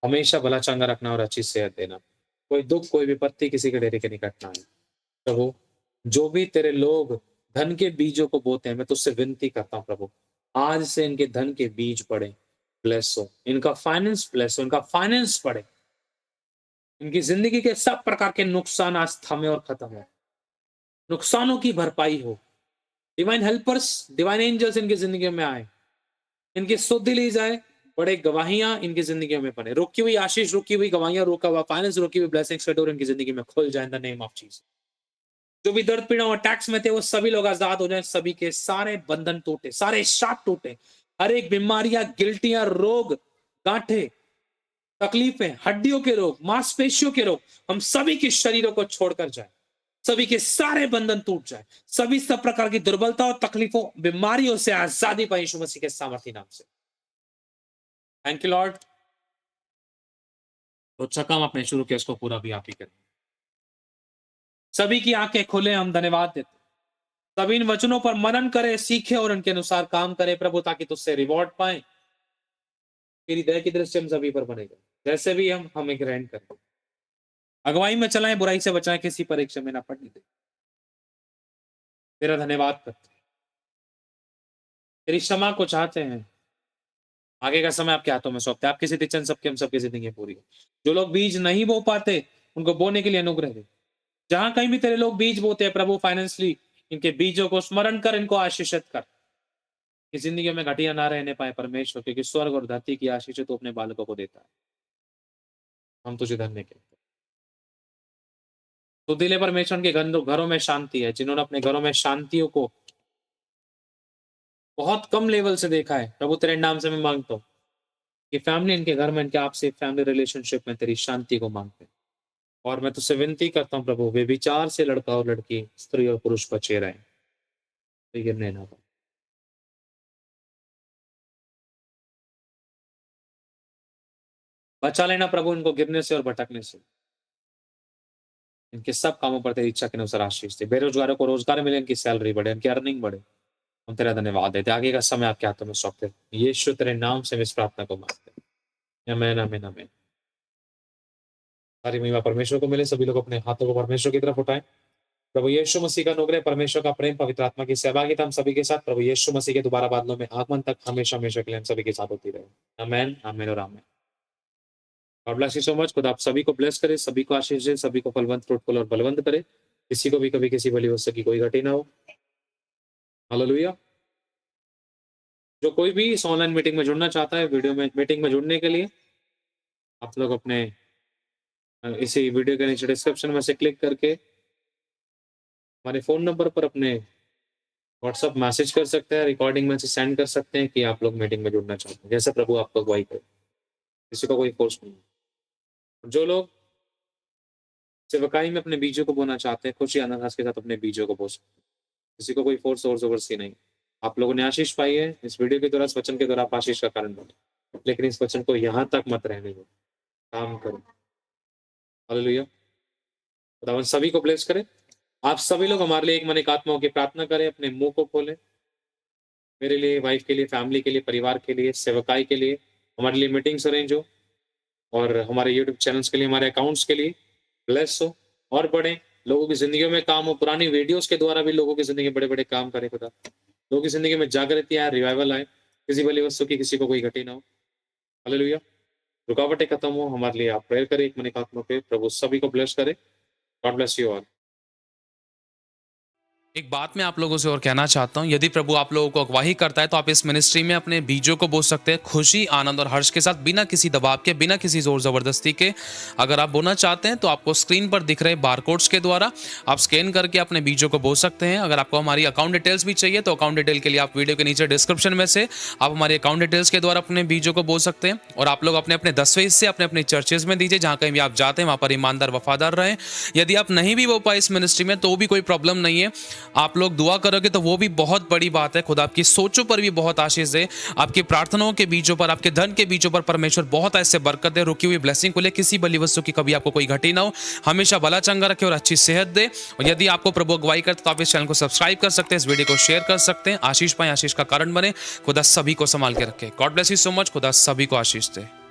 हमेशा भला चंगा रखना और अच्छी सेहत देना। कोई दुख, कोई विपत्ति किसी के डेरे के निकट ना आए। प्रभु, जो भी तेरे लोग धन के बीजों को बोते हैं, मैं तुझसे विनती करता हूँ प्रभु, आज से इनके धन के बीज पड़े, ब्लेस हो। इनका फाइनेंस ब्लेस हो, इनका फाइनेंस पड़े। इनकी जिंदगी के सब प्रकार के नुकसान आज थमे और खत्म हो। नुकसानों की भरपाई हो। डिवाइन हेल्पर्स, डिवाइन एंजल्स इनकी जिंदगी में आए, इनकी सुधि ली जाए। बड़े गवाहियां इनकी जिंदगी में बने। रुकी हुई आशीष, रुकी हुई गवाहियां, रुका हुआ फाइनेंस, रुकी हुई ब्लेसिंग्स का डोर इनकी जिंदगी में खुल जाए in the name of Jesus. जो भी दर्द पीड़ा और टैक्स में थे, वो सभी लोग आजाद हो जाएं। सभी के सारे बंधन टूटे, सारे श्राप टूटे। हर एक बीमारियां, गिल्टियां, रोग, गांठे, तकलीफें, हड्डियों के रोग, मांसपेशियों के रोग, हम सभी के शरीरों को छोड़कर जाए। सभी के सारे बंधन टूट जाए। सभी सब प्रकार की दुर्बलता और तकलीफों, बीमारियों से आजादी पाए यीशु मसीह के सामर्थी नाम से। Thank you Lord. तो अच्छा काम आपने शुरू किया, इसको पूरा भी आप ही करें। सभी की आंखें खुले, हम धन्यवाद देते। सभी इन वचनों पर मनन करे, सीखे और उनके अनुसार काम करे प्रभु, ताकि तुझसे रिवॉर्ड पाए। तेरी दया की दृष्टि हम सभी पर बनेगा। जैसे भी हम हमें ग्रहण करें, अगुवाई में चलाएं, बुराई से बचाएं, किसी परीक्षा में ना पड़ने दे। तेरा धन्यवाद करते हैं। तेरी क्षमा को चाहते हैं। आगे का समय आपके हाथों में सौंपते हैं। आपकी सिद्धि चंद सबके हम सबकी जिंदगी पूरी हो। जो लोग बीज नहीं बो पाते, उनको बोने के लिए अनुग्रह दे। जहां कहीं भी तेरे लोग बीज बोते हैं प्रभु, फाइनेंशियली इनके बीजों को स्मरण कर, इनको आशीषित कर कि जिंदगी में घटिया ना रहने पाए परमेश्वर, क्योंकि स्वर्ग और धरती की आशीष तो अपने बालकों को देता है। हम तुझे धन्य कहते हैं। तो दिले परमेश्वर के घरों में शांति है। जिन्होंने अपने घरों में शांतियों को बहुत कम लेवल से देखा है, प्रभु तेरे नाम से मैं मांगता हूँ कि फैमिली इनके घर में, इनके आपसे फैमिली रिलेशनशिप में तेरी शांति को मांगते हैं। और मैं तुझसे विनती करता हूँ प्रभु, वे विचार से लड़का और लड़की, स्त्री और पुरुष बचे रहें, तो गिरने ना पाए। बचा लेना प्रभु इनको गिरने से और भटकने से। इनके सब कामों पर तेरी इच्छा के अनुसार आशीष दे। बेरोजगारों को रोजगार मिले, इनकी सैलरी बढ़े, इनकी अर्निंग बढ़े। हम तेरा धन्यवाद देते। आगे का समय आपके हाथों में सौंपते हैं। यीशु तेरे नाम से हम इस प्रार्थना को मांगते हैं। आमीन, आमीन, आमीन। सारी महिमा परमेश्वर को मिले। सभी लोग अपने हाथों को परमेश्वर की तरफ उठाएं। प्रभु यीशु मसीह का अनुग्रह, परमेश्वर का प्रेम, पवित्र आत्मा की सहभागिता हम सभी के साथ, प्रभु यीशु मसीह के दोबारा बादलों में आगमन तक हमेशा हमेशा के लिए हम सभी के साथ होती रहे। आमीन, आमीन और आमीन। God bless you so much. खुदा आप सभी को ब्लेस करे, सभी को आशीष दे, सभी को फलवंत, फ्रूटफुल और बलवंत करे। किसी को भी कभी किसी बली वस्तु की कोई घटी ना हो। हालेलुया। जो कोई भी इस ऑनलाइन मीटिंग में जुड़ना चाहता है, वीडियो में मीटिंग में जुड़ने के लिए आप लोग अपने इसी वीडियो के नीचे डिस्क्रिप्शन में से क्लिक करके हमारे फ़ोन नंबर पर अपने व्हाट्सएप मैसेज कर सकते हैं, रिकॉर्डिंग में से सेंड कर सकते हैं कि आप लोग मीटिंग में जुड़ना चाहते हैं। जैसे प्रभु आपको अगुवाई करे, किसी को कोई फोर्स नहीं है। जो लोग सेवकाई में अपने बीजों को बोना चाहते हैं, खुशी अनानास के साथ अपने बीजों को बो सकते हैं। किसी को कोई फोर्स और ज़बरदस्ती नहीं। आप लोगों ने आशीष पाई है इस वीडियो के द्वारा, इस वचन के द्वारा आप आशीष का कारण बने। लेकिन इस वचन को यहाँ तक मत रहने दो, काम करो। हालेलुया। खुदावन सभी को ब्लेस करे। आप सभी लोग हमारे लिए एक मन एक आत्मा होकर प्रार्थना करें, अपने मुंह को खोलें। मेरे लिए, वाइफ के लिए, फैमिली के लिए, परिवार के लिए, सेवकाई के लिए, हमारे लिए मीटिंग्स अरेंज हो और हमारे यूट्यूब चैनल्स के लिए, हमारे अकाउंट्स के लिए ब्लेस हो और बढ़ें। लोगों की ज़िंदगियों में काम हो, पुरानी वीडियोज़ के द्वारा भी लोगों की ज़िंदगी में बड़े-बड़े काम करे खुदा। लोगों की ज़िंदगी में जागृति आए, रिवाइवल आए, किसी भली वस्तु की किसी को कोई घटी ना हो। हालेलुया! रुकावटें खत्म हो, हमारे लिए आप प्रेयर करें एक मन एक आत्मा पे। प्रभु सभी को ब्लेस करे। God bless you all. एक बात मैं आप लोगों से और कहना चाहता हूँ, यदि प्रभु आप लोगों को अगवाही करता है तो आप इस मिनिस्ट्री में अपने बीजों को बो सकते हैं खुशी, आनंद और हर्ष के साथ, बिना किसी दबाव के, बिना किसी जोर जबरदस्ती के। अगर आप बोना चाहते हैं तो आपको स्क्रीन पर दिख रहे बारकोड्स के द्वारा आप स्कैन करके अपने बीजों को बो सकते हैं। अगर आपको हमारी अकाउंट डिटेल्स भी चाहिए तो अकाउंट डिटेल के लिए आप वीडियो के नीचे डिस्क्रिप्शन में से आप हमारे अकाउंट डिटेल्स के द्वारा अपने बीजों को बो सकते हैं। और आप लोग अपने अपने 10वें हिस्से अपने अपने चर्चेज में दीजिए, जहाँ कहीं भी आप जाते हैं वहाँ पर ईमानदार वफादार रहें। यदि आप नहीं भी बो पाए इस मिनिस्ट्री में तो भी कोई प्रॉब्लम नहीं है, आप लोग दुआ करोगे तो वो भी बहुत बड़ी बात है। खुदा आपकी सोचों पर भी बहुत आशीष दे, आपकी प्रार्थनाओं के बीजों पर, आपके धन के बीजों पर परमेश्वर बहुत ऐसे बरकत दे, रुकी हुई ब्लेसिंग को ले, किसी भली वस्तु की कभी आपको कोई घटी ना हो, हमेशा भला चंगा रखे और अच्छी सेहत दे। और यदि आपको प्रभु अगुवाई करते तो आप इस चैनल को सब्सक्राइब कर सकते हैं, इस वीडियो को शेयर कर सकते हैं। आशीष पाए, आशीष का कारण बने। खुदा सभी को संभाल के रखे। God bless you so much. खुदा सभी को आशीष दे।